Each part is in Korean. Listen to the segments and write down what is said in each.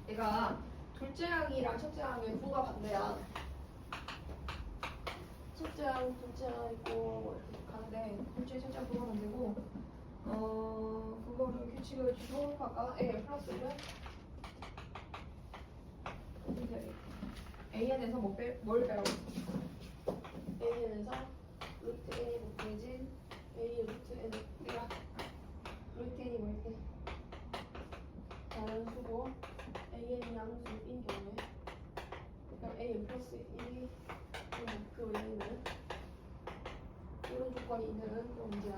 얘가 둘째 항이랑 첫째 항의 부호가 반대야. 첫째 항, 둘째 항 있고 뭐 이렇게 가는데 둘째, 첫째 항 부호가 반대고 그거를 규칙을 주고 아까 A 플러스를 AN에서 뭘 빼라고 했어? AN에서 루트 N이 곱해진 A 루트 N 우리가 루트 N이 뭐 이렇게 자연수고 AN이 양수인 경우에 그러니까 AN 플러스 1이 그 외에는 이런 조건이 있는 그런 문제야.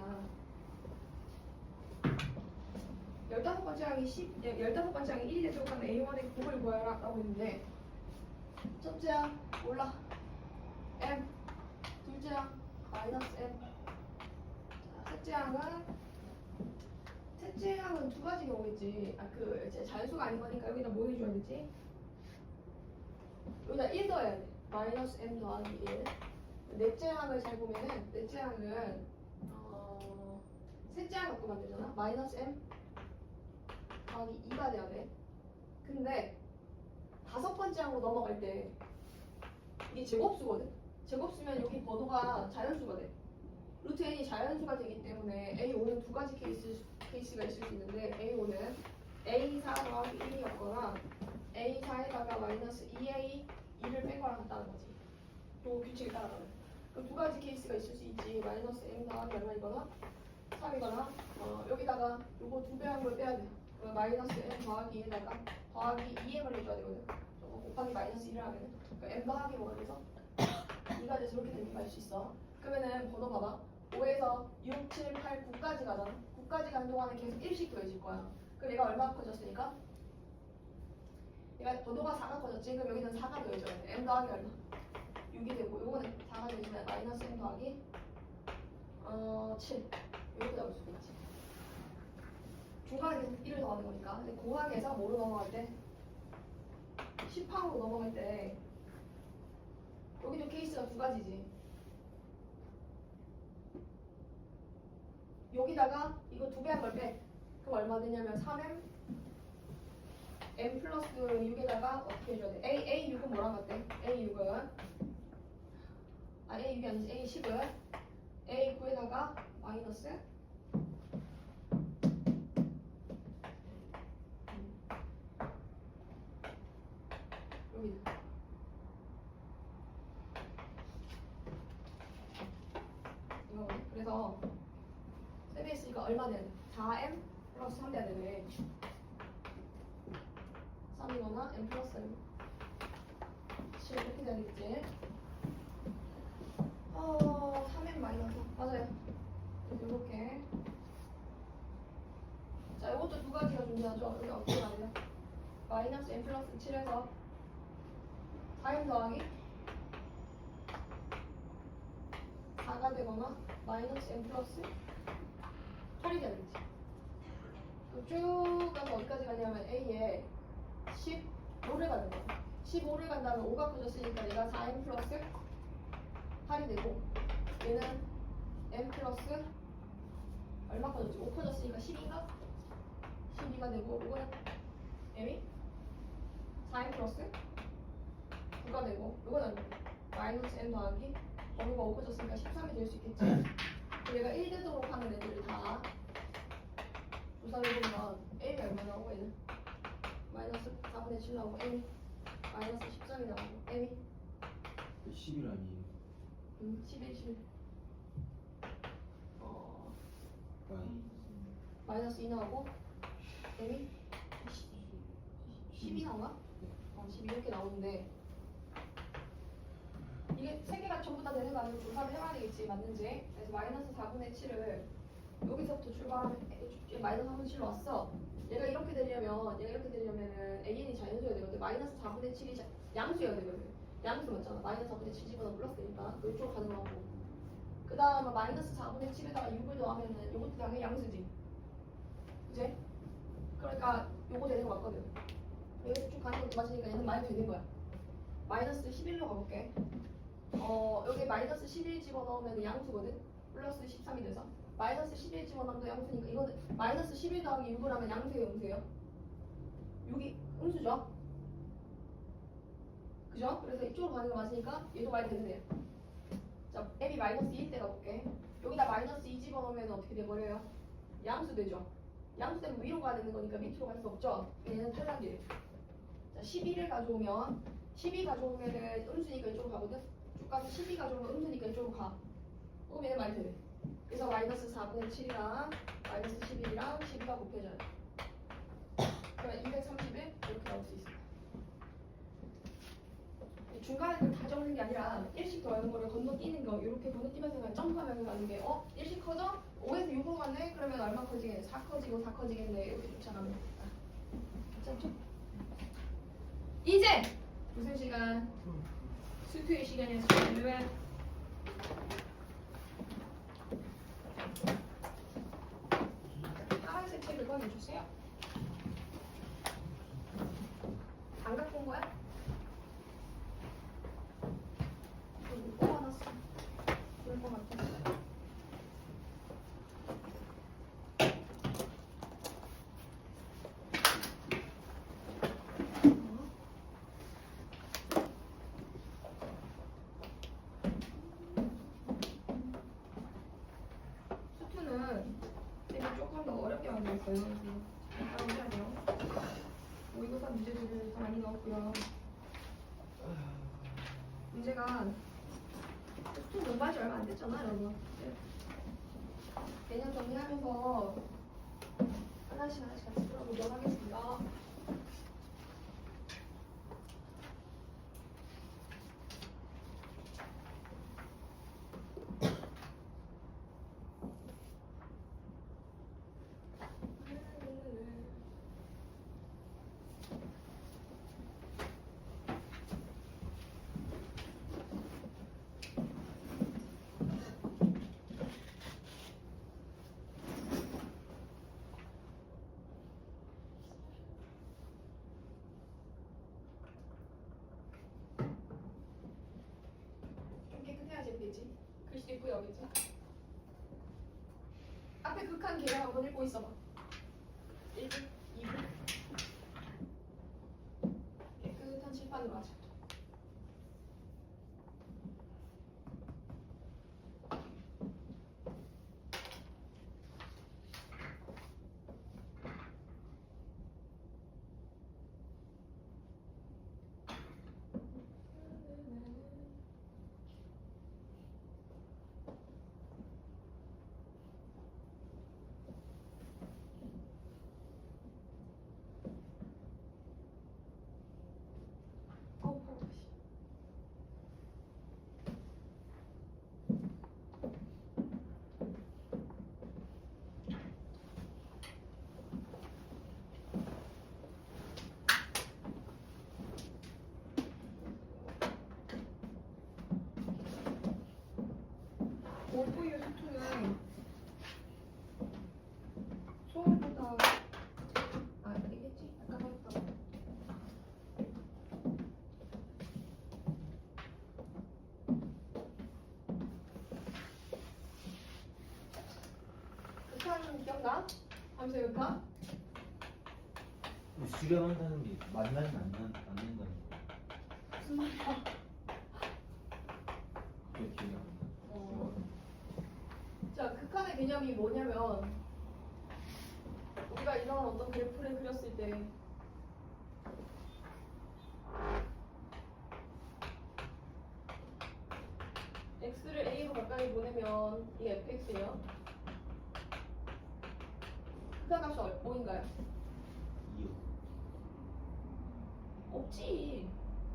15번째 항이 15번째 항이 1이 대조하는 A1의 곱을 구하라 라고 했는데 첫째 항 몰라 M, 둘째 항 마이너스 M. 셋째 항은 두 가지 경우겠지. 그 자연수가 아닌 거니까 여기다 뭐 해줘야 되지? 여기다 1 더해야 돼. 마이너스 M 더하기 1. 넷째 항을 잘 보면은 넷째 항은 셋째 항 갖고 만들잖아. 마이너스 M 더하기 2가 돼야 돼. 근데 다섯 번째 항으로 넘어갈 때 이게 제곱수거든. 제곱수면 여기 번호가 자연수가 돼. 루트 n이 자연수가 되기 때문에 A5는 두 가지 케이스가 있을 수 있는데 A5는 A4 더하기 1이었거나 A4에다가 마이너스 2A2를 뺀 거랑 같다는 거지. 또 규칙에 따라가면. 그럼 두 가지 케이스가 있을 수 있지. 마이너스 M 더하기 얼마이거나 3이거나 여기다가 요거 두 배 한 걸 빼야 돼. 그럼 마이너스 M 더하기 2에다가 더하기 2M을 해줘야 되거든. 저거 곱하기 마이너스 1을 하면은 그러니까 M 더하기 뭐가 돼서 2가 돼서 이렇게 되는 거 알 수 있어. 그러면은 번호 봐봐. 5에서 6, 7, 8, 9까지 가잖아. 9까지 가는 동안에 계속 1씩 더해질 거야. 그럼 얘가 얼마가 커졌으니까? 얘가 번호가 4가 커졌지? 그럼 여기는 4가 더해져야 돼. M 더하기 얼마? 6이 되고 요거는 4가 되지만 마이너스 M 더하기 7 이렇게 나올 수도 있지. 중간에 계속 1을 더하는 거니까. 근데 공항에서 뭐로 넘어갈 때? 10항으로 넘어갈 때 여기도 케이스가 두 가지지. 여기다가 이거 두 배 한 걸 빼. 그럼 얼마 되냐면 3M M 플러스 6에다가 어떻게 해줘야 돼? A6은 뭐랑 같대? A6은 A6이 아니지 A10은 A9에다가 마이너스 여기 이거 그래서 세배했으니까 얼마 돼야 돼? 4M 플러스 3 돼야 되네. 3이거나 M 플러스 7 이렇게 돼야 되겠지. 3M 마이너스 맞아요. 이렇게. 자, 이것도 두 가지가 존재하죠. 여기 어떻게 가냐? 마이너스 M 플러스 7에서 4M 더하기 4가 되거나 마이너스 M 플러스 8이 되는지. 쭉 가서 어디까지 가냐면 A에 15를 가는 거야. 15를 간다면 5가 커졌으니까 얘가 4M 플러스 8이 되고 얘는 M 플러스 얼마 커졌지? 5 커졌으니까 12가 12가 되고 이거는 M이 4M 플러스 9가 되고 이거는 마이너스 M 더하기 번호가 5 커졌으니까 13이 될 수 있겠지. 얘가 1 되도록 하는 애들을 다 조사해보면 M이 얼마 나오고 얘는 마이너스 4분의 7 나오고 M이 마이너스 13이 나오고 M이 11 아니에요? 11 마이너스 2 나오고 M이 12 나오나? 12 이렇게 나오는데 이게 세 개가 전부 다 되는 거 아니고 조사를 해봐야 되겠지 맞는지. 그래서 마이너스 4분의 7을 여기서부터 출발하면 마이너스 4분의 7로 왔어. 얘가 이렇게 되려면은 AN이 자연수여야 되거든. 마이너스 4분의 7이 양수여야 되거든. 양수 맞잖아. 마이너스 4분의 7 집어넣어 플러스니까 이쪽으로 가는 거고. 그 다음에 마이너스 4분의 7에다가 6을 더하면은 요것도 당연히 양수지. 그치? 그러니까 요거 되는 거 맞거든. 여기서 쭉 가는 거 맞으니까 얘는 많이 되는 거야. 마이너스 11로 가볼게. 여기 마이너스 11 집어넣으면 양수거든. 플러스 13이 돼서 마이너스 11 집어넣으면 양수니까 이거는 마이너스 11 더하기 6을 하면 양수예요, 음수예요? 6이 음수죠? 그죠? 그래서 이쪽으로 가는 거 맞으니까 얘도 말이 되네요. 자, m이 마이너스 2일 때 가볼게. 여기다 마이너스 2 집어넣으면 어떻게 돼버려요? 양수 되죠? 양수 되면 위로 가야 되는 거니까 밑으로 갈 수 없죠? 얘는 탈락이에요. 자, 11을 가져오면 12 가져오면은 음수니까 이쪽으로 가거든? 쭉 가서 12 가져오면 음수니까 이쪽으로 가. 그럼 얘는 말이 되네. 그래서 마이너스 4분의 7이랑 마이너스 11이랑 12가 곱해져요. 그러면 231 이렇게 나올 수 있습니다. 중간에 그걸 다 적는 게 아니라 1씩 더하는 거를 건너뛰는 거 이렇게 건너뛰면서 그냥 점프하면서 가는 게 1씩 커져? 5에서 6으로 갔네? 그러면 얼마 커지겠네? 4 커지고 4 커지겠네 이렇게 쫓아가면 되겠다. 괜찮죠? 이제 무슨 시간? 수투의 시간이었어요. 파란색 책을 꺼내주세요. 안 갖고 온 거야? 뽑아놨어. 그럴 것 같아. 수투는 되게 조금 더 어렵게 만들었어요. 잠시만요. 모의고사 문제들을 더 많이 넣었고요. 문제가 수투 공부한 지 얼마 안 됐잖아, 여러분. 내년 정리하면서 하나씩 같이 풀어보도록 하겠습니다. 좀 깨끗해야지 되지. 글씨도 있고요, 그죠? 앞에 극한 계량 한번 읽고 있어봐. 1분, 2분. 깨끗한 칠판으로 하자. 어우, 팔 다시. 올포유 수투는 소울보다 이겠지? 아까 봤다. 극한 기억나? 함수 극한? 수렴한다는 게 만나면 안 된다는 거. 무슨 말이야? 그게 기억이 안 나. 자, 극한의 개념이 뭐냐면 우리가 이런 어떤 그래프를 그렸을 때 x를 a로 가까이 보내면 이게 fx예요. 극한값이 뭐인가요? 2요. 없지.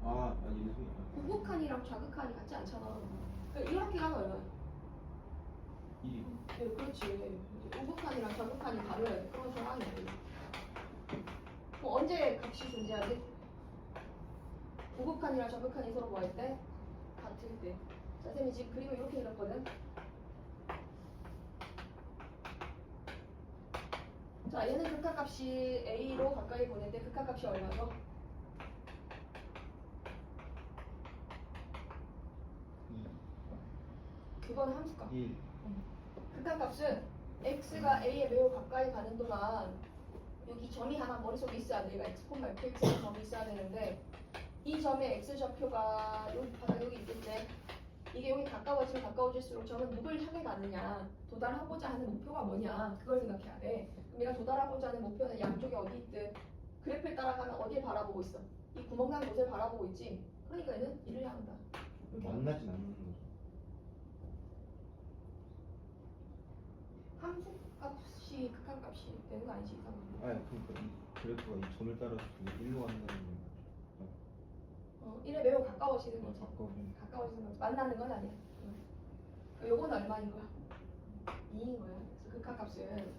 아니 무슨 우극한이랑 좌극한이 같지 않잖아. 그러니까 이렇게 가면 얼마야? 1이요. 네, 그렇지. 우극한이랑 좌극한이 다르래. 그건 정하네. 그럼 언제 값이 존재하지? 우극한이랑 좌극한이 서로 뭐 할 때? 같을 때. 자, 선생님이 지금 그림을 이렇게 그렸거든. 자, 얘는 극한값이 a로 가까이 보낼 때 극한값이 얼마죠? 2, 그거는 함수값. 1. 극한값은 x가 a에 매우 가까이 가는 동안 여기 점이 하나 머릿속에 있어야 돼. 얘가 x, fx의 점이 있어야 되는데 이 점의 x 좌표가 여기 바닥 여기 있겠지. 이게 여기 가까워지면 가까워질수록 점은 누굴 향해 가느냐, 도달하고자 하는 목표가 뭐냐, 그걸 생각해야 돼. 그럼 얘가 도달하고자 하는 목표는 양쪽에 어디 있든 그래프를 따라가면 어디를 바라보고 있어? 이 구멍난 곳을 바라보고 있지. 그러니까 얘는 이를 향한다. 이렇게 만나진 않는 거죠. 함수 값이 극한값이 되는 거 아니지 이상한. 아, 그러니까 이 그래프가 이 점을 따라서 일로 간다는 건 1에 매우 가까워지는 거지. 가까워지는 가까워지는 거지. 만나는 건 아니야. 요거는 얼마인 거야? 2인 거야. 그래서 극한값은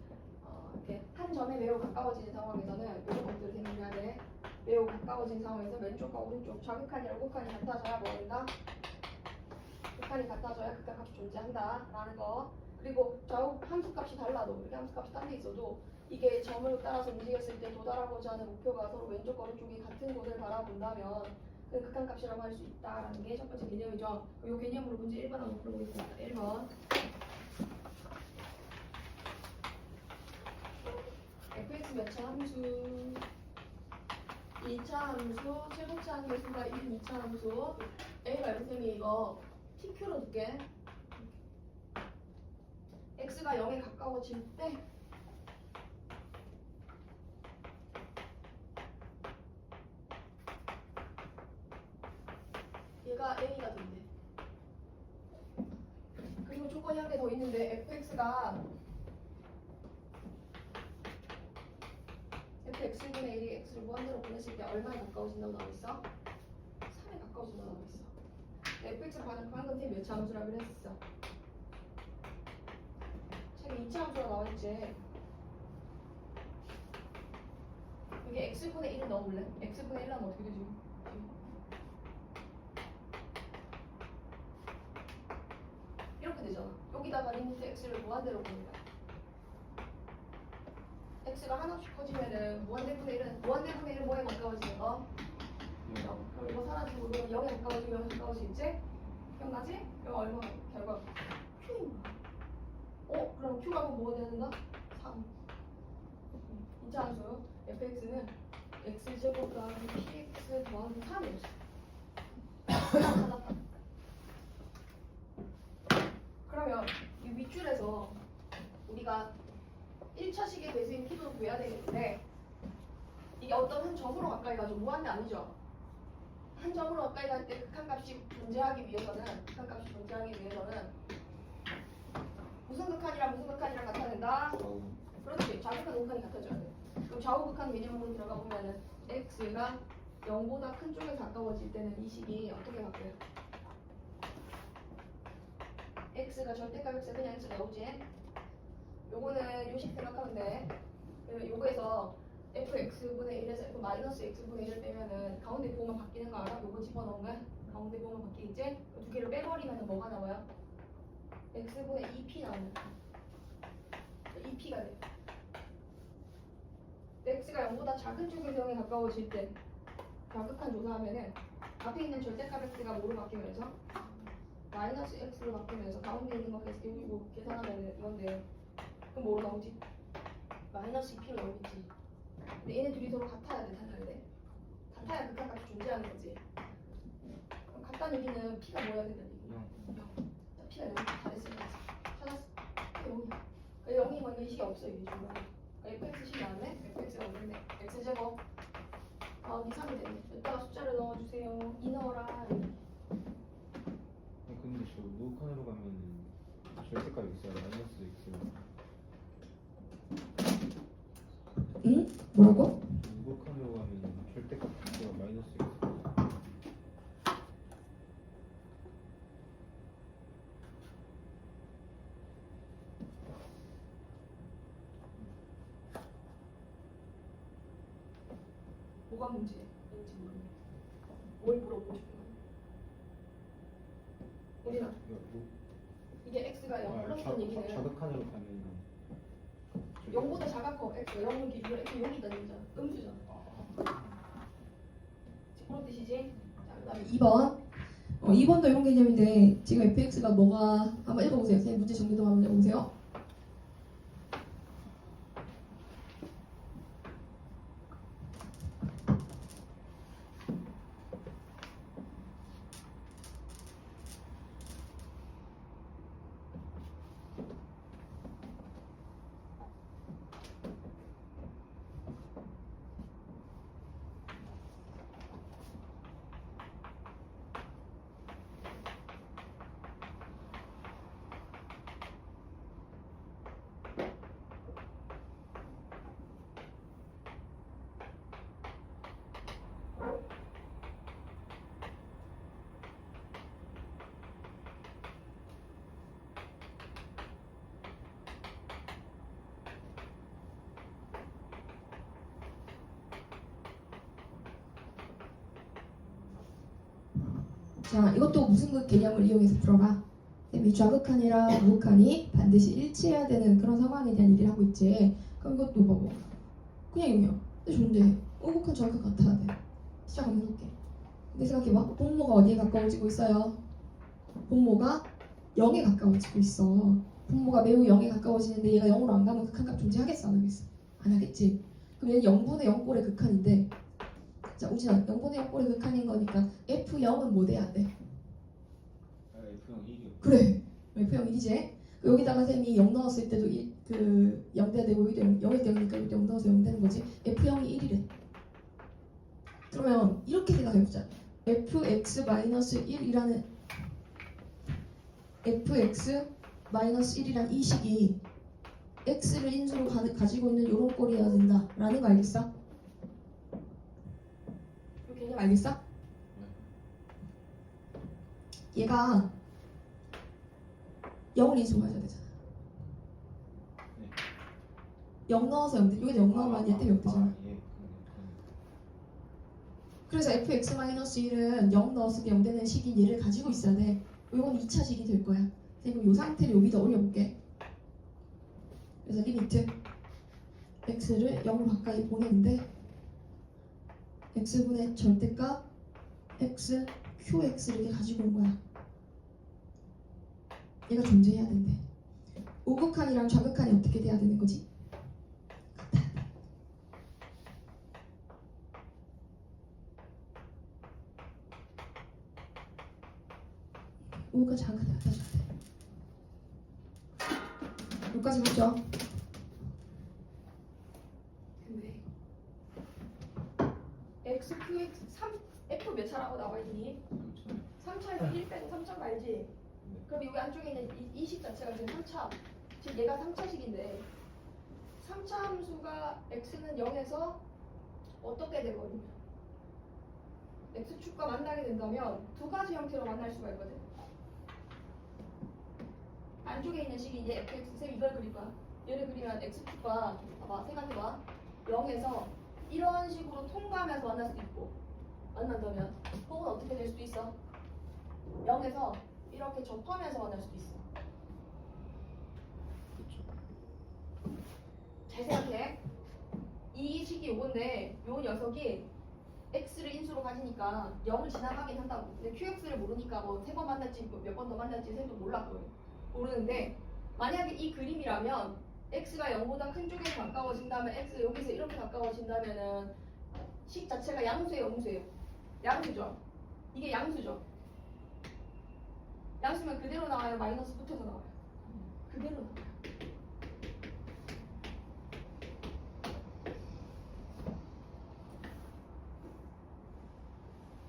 이렇게 한 점에 매우 가까워지는 상황에서는 이런 것들을 생각해야 돼. 매우 가까워진 상황에서 왼쪽과 오른쪽 좌극한이랑 우극한이 같아져야 뭐 한다? 극한이 같아져야 극한값이 존재한다 라는 거. 그리고 좌우 함수값이 달라도 이렇게 함수값이 딴 데 있어도 이게 점을 따라서 움직였을 때 도달하고자 하는 목표가 서로 왼쪽과 오른쪽이 같은 곳을 바라본다면 그 극한값이라고 할 수 있다라는 게 첫 번째 개념이죠. 이 개념으로 문제 1번 한번 풀어보겠습니다. 1번 fx 몇 차 함수 2차 함수 최고차 함수가 1인 2차 함수 A가 F쌤이 이거 PQ로 줄게. x가 0에 가까워질 때 얘가 A가 된대. 그리고 조건이 한 개 더 있는데 fx분의 1이 x를 무한대로 보냈을 때 얼마에 가까워진다고 나와 있어? 3에 가까워진다고 나와 있어. fx를 방금 쌤 몇차 함수라고 그랬어? 책에 2차 함수가 나와 있지. 여기 x분의 1을 넣어볼래? x분의 1 하면 어떻게 되지? 이렇게 되잖아. 여기다가 리미트 x를 무한대로 보는 거야. x가 하나씩 커지면은 무한대분의 1은 뭐에 가까워지는 거? 그럼 이거 사라지고 이거 0에 가까워지면 가까워지겠지? 기억나지? 그럼 얼마? 결과 q인 거야. 그럼 q가 뭐가 되는가? 3. 2차 함수 fx는 x제곱 더하기 px 더하기 3이었어. 찾았다. 그러면 이 윗줄에서 우리가 1차식의 배수인 p도 구해야 되겠는데 이게 어떤 한 점으로 가까이 가죠. 무한대 아니죠. 한 점으로 가까이 갈 때 극한값이 존재하기 위해서는 무슨 극한이랑 같아야 된다? 그렇지. 좌극한 우극한이 같아져야 돼. 그럼 좌우극한 개념으로 들어가 보면은 x가 0보다 큰 쪽에 가까워질 때는 이 식이 어떻게 바뀌어요? x가 절대값 x 그냥 x 나오지? 요거는 요식 생각하면 돼. 요거에서 fx분의 1에서 f 마이너스 x분의 1을 빼면은 가운데 부호만 바뀌는 거 알아? 요거 집어넣은 거야? 가운데 부호만 바뀌겠지? 두 개를 빼버리면 뭐가 나와요? x분의 2p 나오는 거야. 2p가 돼. x가 0보다 작은 쪽에서 0에 가까워질 때 좌극한 조사하면은 앞에 있는 절대값 x가 뭐로 바뀌면서 마이너스 x로 바뀌면서 가운데 있는 거 여기 뭐 계산하면 이건데 그럼 뭐로 나오지? 마이너스 2p로 나오겠지. 근데 얘네 둘이 서로 같아야 돼, 달라야 돼. 같아야 극한값이 존재하는 거지. 그럼 같다는 얘기는 p가 뭐여야 된다는 얘기야? 0. p가 0. 잘했어. 찾았어. p가 0이야. 0이면 이 식이 없어, 이게 중간에. fx식 나왔네? fx가 없는데 x제곱 더하기 3이 되네. 여기다가 숫자를 넣어주세요. 2 넣어라. 근데 저 우극한으로 가면 절대값이 있어요. 마이너스 x. 응? 뭐라고? 우극한으로 가면 절대값 자체가 마이너스 x. 뭐가 문제인지 모르겠네. 뭘 물어보고 싶은 거야? 우리나 이게 x가 0 플러스는 얘기는 좌극한으로 가면 0보다 작아커 x가 0은 기준으로 x 0이 있다는 얘기잖아. 음수잖아. 그런 뜻이지? 자, 그 다음에 2번 2번도 이런 개념인데 지금 fx가 뭐가 한번 읽어보세요. 선생님 문제 정리 좀 한번 해보세요. 자, 이것도 무슨 그 개념을 이용해서 풀어봐. 이 좌극한이랑 우극한이 반드시 일치해야 되는 그런 상황에 대한 얘기를 하고 있지. 그럼 이것도 봐봐. 그냥 이거야. 근데 좋은데 우극한 좌극한 같아야 돼. 시작 한번 해볼게. 근데 생각해봐. 분모가 어디에 가까워지고 있어요? 분모가 0에 가까워지고 있어. 분모가 매우 0에 가까워지는데 얘가 0으로 안 가면 극한값 존재하겠어? 안 하겠어? 안 하겠지. 그럼 얘는 0분의 0꼴의 극한인데, 자 우진아 0분의 0꼴의 극한인 거니까 F0은 뭐 돼야 돼? F형 1이요. 그래. F형 1이지. 여기다가 쌤이 0 넣었을 때도 그 0 돼야 되고 여기도 0일 때니까 여기도 0 넣어서 0 되는 거지. F형이 1이래. 그러면 이렇게 생각해보자. fx-1이라는 fx-1이란 이 식이 x를 인수로 가지고 있는 요런 꼴이어야 된다라는 거 알겠어? 이 개념 알겠어? 얘가 0을 인수로 가져야 되잖아. 네. 0 넣어서 0 돼. 여기서 0 넣으면 얘 때문에 0 되잖아. 예. 그래서 fx-1은 0 넣었을 때 0 되는 식인 얘를 가지고 있어야 돼. 이건 2차식이 될 거야. 그럼 이 상태를 여기다 올려볼게. 그래서 리미트 x를 0으로 가까이 보내는데 x분의 절대값 x, qx를 이렇게 가지고 온 거야. 얘가 존재해야 된대. 우극한이랑 좌극한이 어떻게 돼야 되는 거지? 같아야 돼. 우극한 좌극한이 같아야 돼. 여기까지 보죠. 근데 x, q, x, 3, f 몇 차라고 나와 있니? 3차에서 1 빼고 3차 알지? 그럼 여기 안쪽에 있는 이 식 자체가 지금 3차. 지금 얘가 3차식인데 3차 함수가 x는 0에서 어떻게 되거든요? x축과 만나게 된다면 두 가지 형태로 만날 수가 있거든. 안쪽에 있는 식이 이제 fx, 쌤 이걸 그릴 거야. 얘를 그리면 x축과 봐봐, 생각해봐. 0에서 이런 식으로 통과하면서 만날 수도 있고 만난다면 혹은 어떻게 될 수도 있어. 0에서 이렇게 접하면서 만날 수도 있어. 잘 생각해. 이 식이 요건데 요 녀석이 x를 인수로 가지니까 0을 지나가긴 한다고. 근데 qx를 모르니까 뭐 3번 만날지 몇 번 더 만날지 쌤도 몰랐고요. 모르는데 만약에 이 그림이라면 x가 0보다 큰 쪽에 가까워진다면 x 여기서 이렇게 가까워진다면은 식 자체가 양수예요, 음수예요? 양수죠. 이게 양수죠. 양수면 그대로 나와요, 마이너스 붙어서 나와요? 그대로 나와요.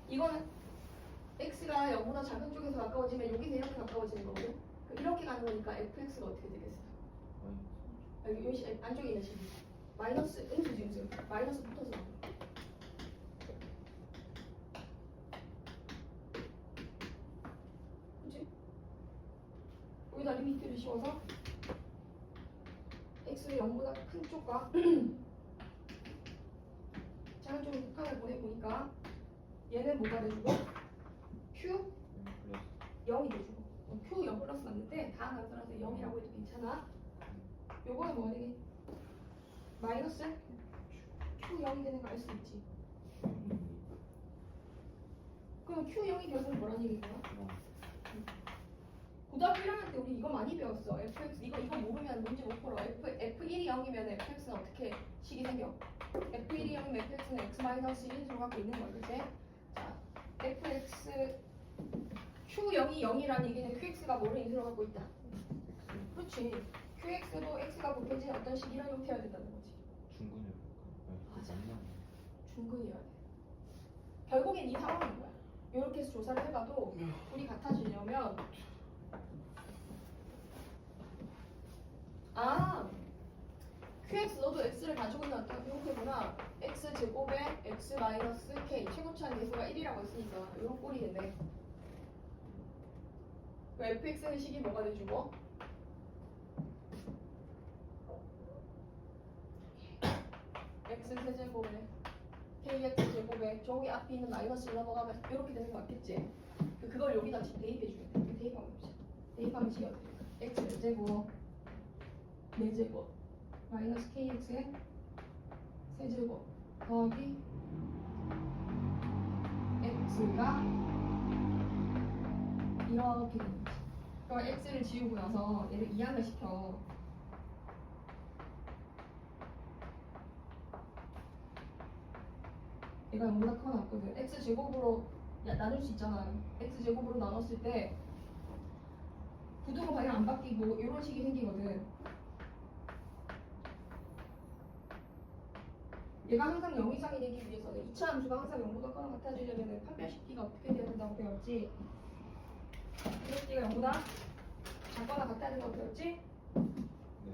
이거는 x가 0보다 작은 쪽에서 가까워지면 여기서 이렇게 가까워지는 거거든. 그럼 이렇게 가는 거니까 fx가 어떻게 되겠어? 여기 안쪽에 있는 식이 마이너스 음수지, 음수. 마이너스 붙어서 나와요. 그치? 여기다 리미트를 씌워서 x의 0보다 큰 쪽과 작은 쪽으로 극한을 보내보니까 얘는 뭐가 돼주고 q 0이 돼주고 q 0 플러스 맞는데 다 나타나서 0이라고 해도 괜찮아. 요거는 뭐가 되게 마이너스 q 0이 되는 거 알 수 있지. 그럼 q 0이 되어서는 뭐라는 얘기인가? 고등학교 1학년 때 우리 이거 많이 배웠어. fx 이거 모르면 문제 못 풀어. f1이 0이면 fx는 어떻게 식이 생겨? f1이 0이면 fx는 x-1인수로 갖고 있는 거야, 그치? 자, fx q0이 0이라는 얘기는 qx가 뭐를 인수로 갖고 있다. 그렇지. qx도 x가 곱해진 어떤 식이란 형태여야 된다는 거지. 중근을 맞아. 중근이어야 돼. 결국엔 이 상황인 거야. 이렇게 해서 조사를 해봐도 둘이 같아지려면 qx 너도 x를 가지고 있는 어떤 형태구나. x 제곱에 x 마이너스 k 최고치한 계수가 1이라고 했으니까 이런 꼴이 됐네. fx는 식이 뭐가 돼주고 x 세제곱에 kx 제곱에 저기 앞에 있는 마이너스를 넘어가면 이렇게 되는 거 맞겠지? 그걸 여기다 대입해 주면 돼. 대입하면 되지. 대입하면 지가 x 4제곱 4제곱 마이너스 kx의 세제곱 더하기 x가 이렇게 되는 거지. 그럼 x를 지우고 나서 얘를 이항을 시켜. 얘가 0보다 크거나 같거든. x제곱으로 나눌 수 있잖아. x제곱으로 나눴을 때 구두로 방향 안 바뀌고 이런 식이 생기거든. 얘가 항상 0 이상이 되기 위해서는 2차 함수가 항상 0보다 크거나 같아지려면 판별식기가 어떻게 돼야 된다고 배웠지? 판별식기가 0보다 작거나 같아야 된다고 배웠지? 네.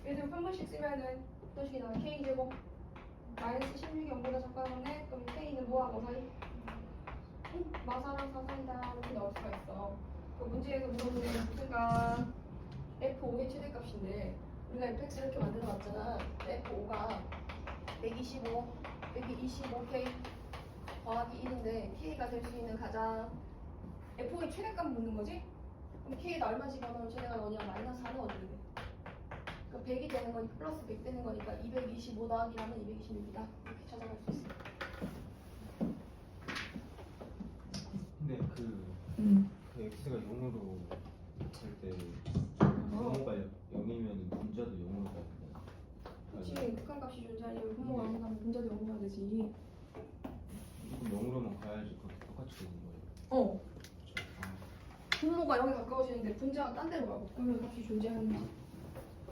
예를 들면 판별식 쓰면은 어떤 식이 나와? k제곱 마이너스 16이 0보다 작거나 같네? 그럼 k는 뭐하고 사이? 마사랑 사사이다 이렇게 나올 수가 있어. 그 문제에서 물어보는 무슨 값? F5의 최대값인데 우리가 fx 이렇게 만들어놨잖아. F5가 125, 125k 더하기 1인데 k가 될 수 있는 가장 F5의 최대값 묻는 거지? 그럼 k에다 얼마 집어넣으면 최대가 뭐냐? 마이너스 4는 어디로 돼? 그 100이 되는 거니까 플러스 100 되는 거니까 225 더하기라면 226이다. 이렇게 찾아갈 수 있어. 근데 그 x가 0으로 할때 분모가 0이면 분자도 0으로 가야 된다. 그렇지. 극한값이 존재하려면 분모가 안 가면 분자도 0이어야 되지. 그럼 0으로만 가야지 그렇게 똑같이 되는 거예요. 어. 아, 분모가 0에 가까워지는데 분자가 딴 데로 가고 그러면 값이 존재하는지.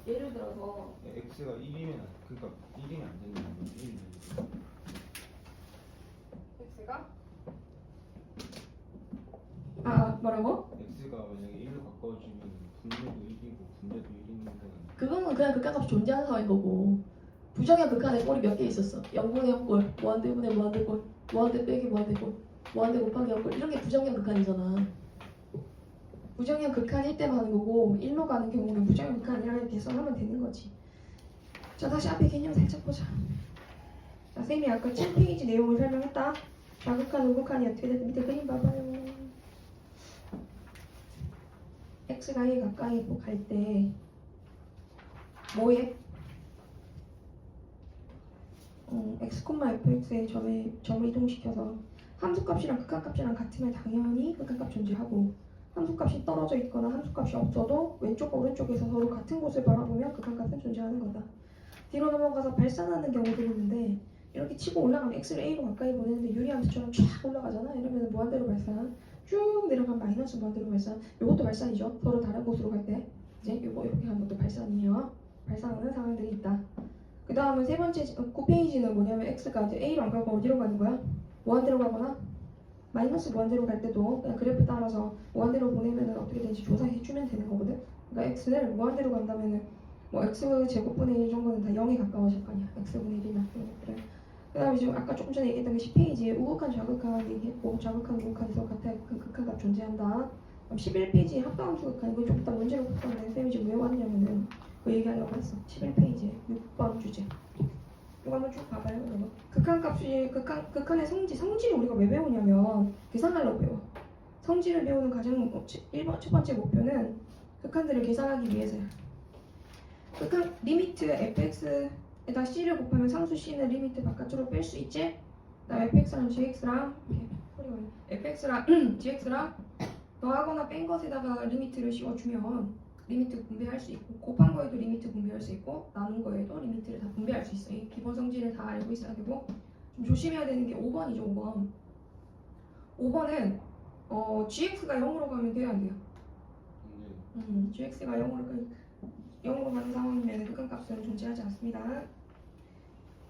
예를 들어서 x가 1이면 그러니까 1이면 안 되는 거지. 1이면. x가 뭐라고? x가 만약에 1로 가까워지면 분모도 1이고 분자도 1인데 그거는 그냥 극한값이 존재하는 상황인 거고 부정의 극한에 꼴이 몇 개 있었어. 0분의 0꼴, 무한대분의 무한대꼴, 무한대 빼기 무한대꼴, 무한대 곱하기 0꼴 이런 게 부정의 극한이잖아. 부정의 극한일 때만 하는 거고 1로 가는 경우는 부정의 극한이라는 계산하면 되는 거지. 자 다시 앞에 개념 살짝 보자. 자 쌤이 아까 7페이지 내용을 설명했다. 좌극한, 우극한이 어떻게 됐든 밑에 그림 봐봐요. x가 1 가까이 갈 때 뭐해? x, fx의 점을 이동시켜서 함수값이랑 극한값이랑 같으면 당연히 극한값 존재하고 함수값이 떨어져 있거나 함수값이 없어도 왼쪽과 오른쪽에서 서로 같은 곳을 바라보면 극한값은 존재하는 거다. 뒤로 넘어가서 발산하는 경우도 있는데 이렇게 치고 올라가면 x를 a로 가까이 보내는데 유리함수처럼 쫙 올라가잖아. 이러면 무한대로 발산 쭉 내려가면 마이너스 무한대로 발산. 이것도 발산이죠. 서로 다른 곳으로 갈 때 이제 이거 이렇게 하는 것도 발산이에요. 발산하는 상황들이 있다. 그 다음은 세 번째 9페이지는 뭐냐면 x가 이제 a로 안 가고 어디로 가는 거야? 무한대로 가거나 마이너스 무한대로 갈 때도 그냥 그래프 따라서 무한대로 보내면은 어떻게 되는지 조사해주면 되는 거거든. 그러니까 x를 무한대로 간다면은 뭐 x 제곱분의 1 정도는 다 0에 가까워질 거 아니야. x분의 1이나 이런 것들은. 그 다음에 지금 아까 조금 전에 얘기했던 게 10페이지에 우극한 좌극한 얘기했고 좌극한 우극한에서 같은 극한값 존재한다. 그럼 11페이지에 합성함수 극한 이거 좀 이따 문제로 풀었는데 쌤이 지금 왜 왔냐면은 그 얘기하려고 했어. 11페이지에 6번 주제. 이거 한번 쭉 봐봐요. 여러분. 극한값이 극한의 성질을 우리가 왜 배우냐면 계산하려고 배워. 성질을 배우는 가장 첫 번째 목표는 극한들을 계산하기 위해서야. 극한 리미트 fx에다 c를 곱하면 상수 c는 리미트 바깥으로 뺄 수 있지? 그다음 fx랑 gx랑 fx랑 gx랑 더하거나 뺀 것에다가 리미트를 씌워주면 리미트 분배할 수 있고 곱한 거에도 리미트 분배할 수 있고 나눈 거에도 리미트를 다 분배할 수 있어. 이 기본 성질을 다 알고 있어야 되고 좀 조심해야 되는 게 5번이죠. 5번. 5번은 gx가 0으로 가면 돼야 안 돼요? gx가 0으로 가는 상황이면 극한값은 존재하지 않습니다.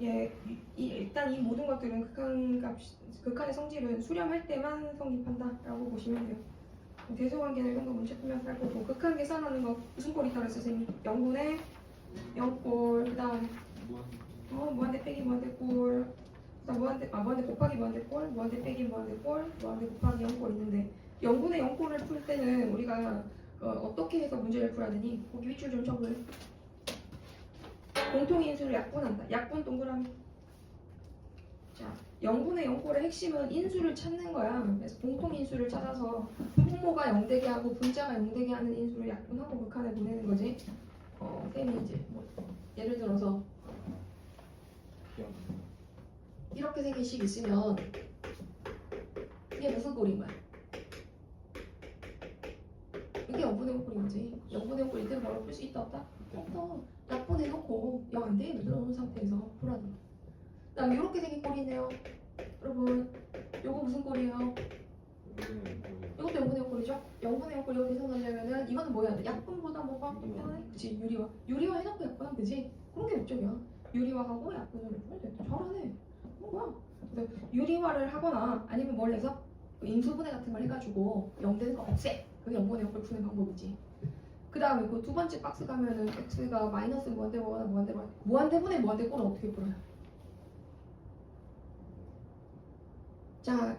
예, 일단 이 모든 것들은 극한의 성질은 수렴할 때만 성립한다라고 보시면 돼요. 대소관계나 이런 거 문제 풀면서 할 거고 극한 계산하는 거 무슨 꼴이 있다고 했어 쌤이? 0분의 0꼴 그 다음 무한대 빼기 무한대 꼴 그 다음 무한대 곱하기 무한대 꼴 무한대 빼기 무한대 꼴 무한대 곱하기 0꼴 있는데 0분의 0꼴을 풀 때는 우리가 어떻게 해서 문제를 풀어야 되니? 보기 위출 좀 쳐볼래? 공통인수를 약분한다. 약분 동그라미 자, 0분의 0꼴의 핵심은 인수를 찾는 거야. 그래서 공통 인수를 찾아서 분모가 0되게 하고 분자가 0되게 하는 인수를 약분하고 극한에 보내는 거지. 쌤이 이제 뭐 예를 들어서 이렇게 세 개씩 있으면 이게 무슨 꼴인 거야? 이게 0분의 5꼴인 거지. 0분의 5꼴 이때 뭐라고 풀 수 있다 없다? 없다. 약분해놓고 0 안 돼. 만들어 놓은 상태에서 보라는 거. 그 다음에 이렇게 생긴 꼴이네요. 여러분 요거 무슨 꼴이에요? 이것도 0분의 0 꼴이죠? 0분의 0 꼴 이거 계산하려면은 이거는 뭐야? 약분보다 뭐가 편하네? 그치 유리화 해놓고 약분하면 되지? 그런 게 목적이야. 유리화하고 약분을 하면 돼. 잘하네. 뭐야? 그래서 유리화를 하거나 아니면 뭘 해서 인수분해 같은 걸 해가지고 0 되는 거 없애. 그게 0분의 0 꼴 푸는 방법이지. 그 다음에 그 두 번째 박스 가면은 x가 마이너스 무한대보다 무한대로 무한대분의 무한대꼴은 어떻게 풀어요? 자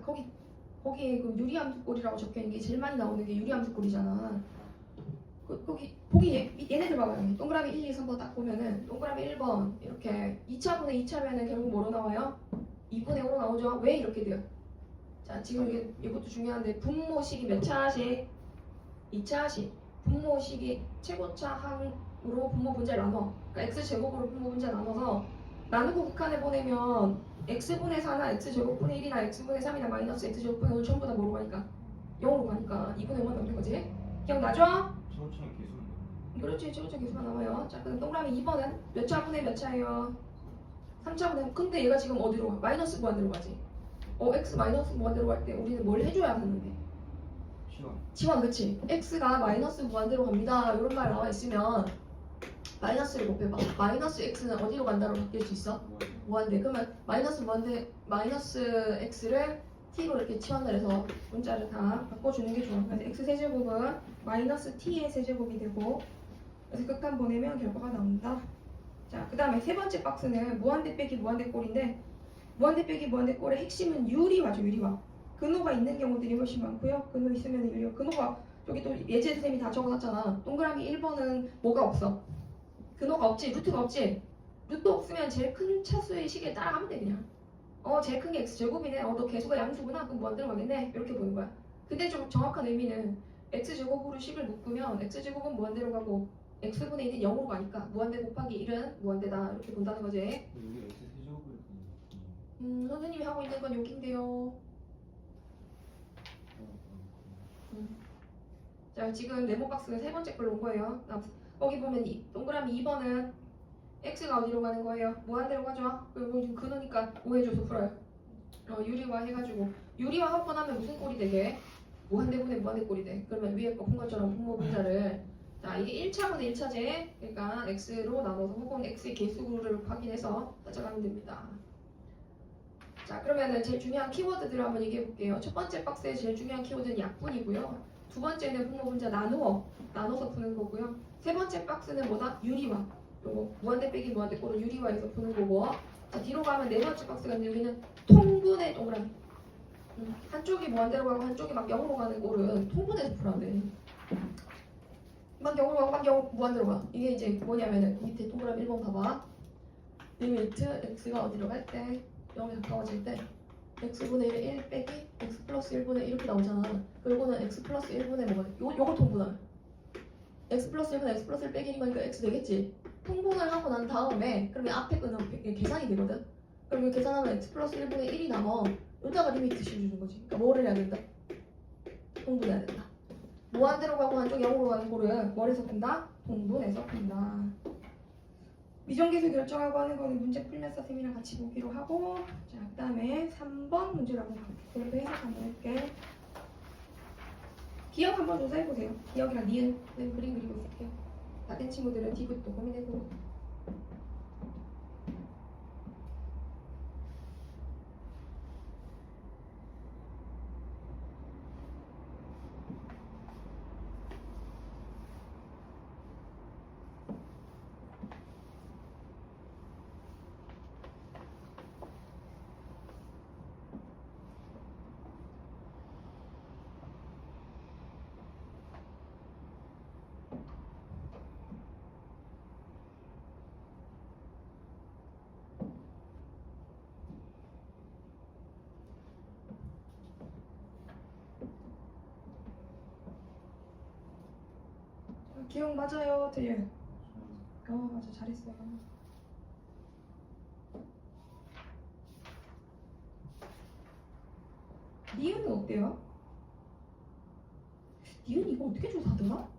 거기에 그 유리함수꼴이라고 적혀있는 게 제일 많이 나오는 게 유리함수꼴이잖아. 거기 보기 얘네들 봐봐요. 동그라미 1, 2, 3번 딱 보면은 동그라미 1번 이렇게 2차분의 2차면은 결국 뭐로 나와요? 2분의 5로 나오죠. 왜 이렇게 돼요? 자 지금 이것도 중요한데 분모식이 몇 차식? 2차식. 분모식이 최고차 항으로 분모 분자를 나눠. 그러니까 x제곱으로 분모 분자 나눠서 나누고 극한에 보내면 x분의 4나 x제곱분의 1이나 x분의 3이나 마이너스 x제곱분의 5 전부 다 뭐로 가니까 0으로 가니까 2분의 5만 남는 거지. 기억나죠? 최고차의 개수는 그렇지. 최고차 계수가 나와요. 자 그럼 동그라미 2번은 몇 차분의 몇 차예요? 3차분의. 근데 얘가 지금 어디로 가? 마이너스 무한대로 가지. x 마이너스 무한대로 갈 때 우리는 뭘 해줘야 하는데? 지원. 그치? x가 마이너스 무한대로 갑니다. 이런 말 나와 있으면 마이너스를 곱해봐. 마이너스 x는 어디로 간다로 바뀔 수 있어? 무한대. 그러면 마이너스 무한대 마이너스 x를 t로 이렇게 치환을 해서 문자를 다 바꿔주는 게 좋아. 그래서 x 세제곱은 마이너스 t의 세제곱이 되고 그래서 극한 보내면 결과가 나온다. 자, 그 다음에 세 번째 박스는 무한대 빼기 무한대 꼴인데 무한대 빼기 무한대 꼴의 핵심은 유리화죠. 유리화. 근호가 있는 경우들이 훨씬 많고요. 근호 있으면 유리화. 근호가 여기 또 예제 선생님이 다 적어놨잖아. 동그라미 1번은 뭐가 없어? 근호가 없지. 루트가 없지. 루트 없으면 제일 큰 차수의 식에 따라가면 돼 그냥. 제일 큰 게 x제곱이네. 너 개수가 양수구나. 그럼 무한대로 가겠네. 이렇게 보는 거야. 근데 좀 정확한 의미는 x제곱으로 식을 묶으면 x제곱은 무한대로 가고 x분의 1은 0으로 가니까 무한대 곱하기 1은 무한대다. 이렇게 본다는 거지. 여기 x 세제곱을 선생님이 하고 있는 건 여기인데요. 자, 지금 네모 박스는 세 번째 걸로 온 거예요. 거기 보면 동그라미 2번은 x가 어디로 가는 거예요? 무한대로 가죠. 그리고 지금 근호니까 오해줘서 풀어요. 유리화 해가지고 유리화 한 번 하면 무슨 꼴이 되게? 무한대분의 무한대 꼴이 돼. 그러면 위에 거 푼 것처럼 분모 분자를 자 이게 1차분의 1차제 그러니까 x로 나눠서 혹은 x의 개수를 확인해서 찾아가면 됩니다. 자 그러면은 제일 중요한 키워드들을 한번 얘기해 볼게요. 첫 번째 박스의 제일 중요한 키워드는 약분이고요. 두 번째는 분모 분자 나눠서 푸는 거고요. 세 번째 박스는 뭐다? 유리화. 요거 무한대 빼기 무한대 꼴은 유리화해서 푸는 거고. 자 뒤로 가면 네 번째 박스가 있는데 여기는 통분의 동그라미. 한쪽이 무한대로 가고 한쪽이 막 0으로 가는 꼴은 통분해서 풀어야 돼. 막 0으로 가고 막 0 무한대로 가. 이게 이제 뭐냐면은 밑에 동그라미 1번 봐봐. 리미트 x가 어디로 갈 때 0에 가까워질 때 x분의 1 빼기 x 플러스 1분의 1 이렇게 나오잖아. 그리고는 x 플러스 1분의 뭐가 요걸 통분하면 x 플러스 1분의 x 플러스 1 빼기 1이니까 x 되겠지. 통분을 하고 난 다음에 그러면 앞에 거는 계산이 되거든. 그럼 이거 계산하면 x 플러스 1분의 1이 남아. 여기다가 리미트 씌워주는 거지. 그러니까 뭐를 해야 된다? 통분해야 된다. 무한대로 가고 한쪽 0으로 가는 꼴은 뭘 해서 푼다? 통분해서 푼다. 미정계수 결정하고 하는 거는 문제 풀면서 쌤이랑 같이 보기로 하고 자 그 다음에 3번 문제를 한번 볼게요. 해석 한번 할게. 기억 한번 조사해보세요. 기억이랑 니은 그림 그리고 있을게요. 다 된 친구들은 디귿도 고민해보고 기억 맞아요, 틀려요? 맞아, 잘했어요. 니은은 어때요? 니은 이거 어떻게 조사하더라?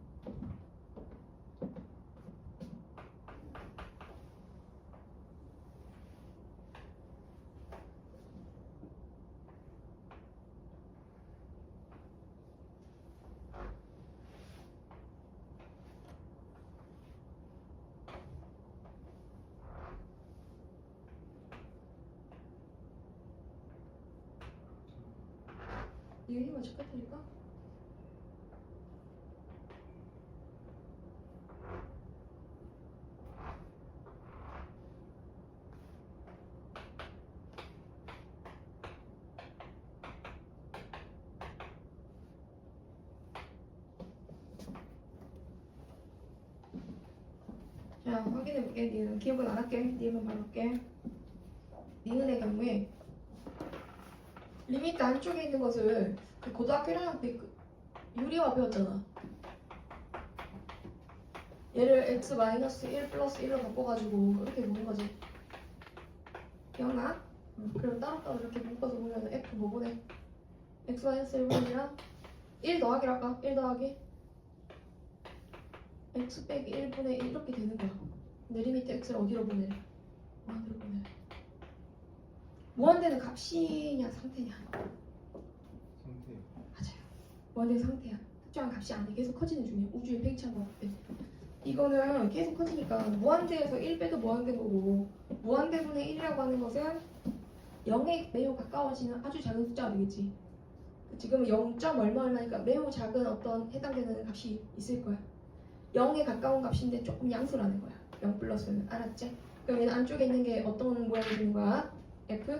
니은이 먼저 끝일까? 자, 확인해볼게. 니은 기억은 안 할게. 니은은 바로 할게. 니은의 경우에 리미트 안쪽에 있는 것을 그 고등학교 1학년 때 유리화 배웠잖아. 얘를 x-1 플러스 1로 바꿔가지고 이렇게 보는 거지. 기억나? 그럼 따로따로 이렇게 묶어서 보면 f 뭐 보내? x-1분이랑 1 더하기를 할까? 1 더하기 x 빼기 1분의 1 이렇게 되는 거야. 근데 리미트 x를 어디로 보내? 무한대로 보내. 무한대는 값이냐 상태냐? 상태요. 맞아요. 무한대는 상태야. 특정한 값이 아니 계속 커지는 중이야. 우주의 팽창 같대. 이거는 계속 커지니까 무한대에서 1 빼도 무한대인 거고 무한대분의 1이라고 하는 것은 0에 매우 가까워지는 아주 작은 숫자가 되겠지. 지금은 0. 얼마니까 매우 작은 어떤 해당되는 값이 있을 거야. 0에 가까운 값인데 조금 양수라는 거야. 0 플러스는. 알았지? 그럼 얘는 안쪽에 있는 게 어떤 모양이 되는 거야? F?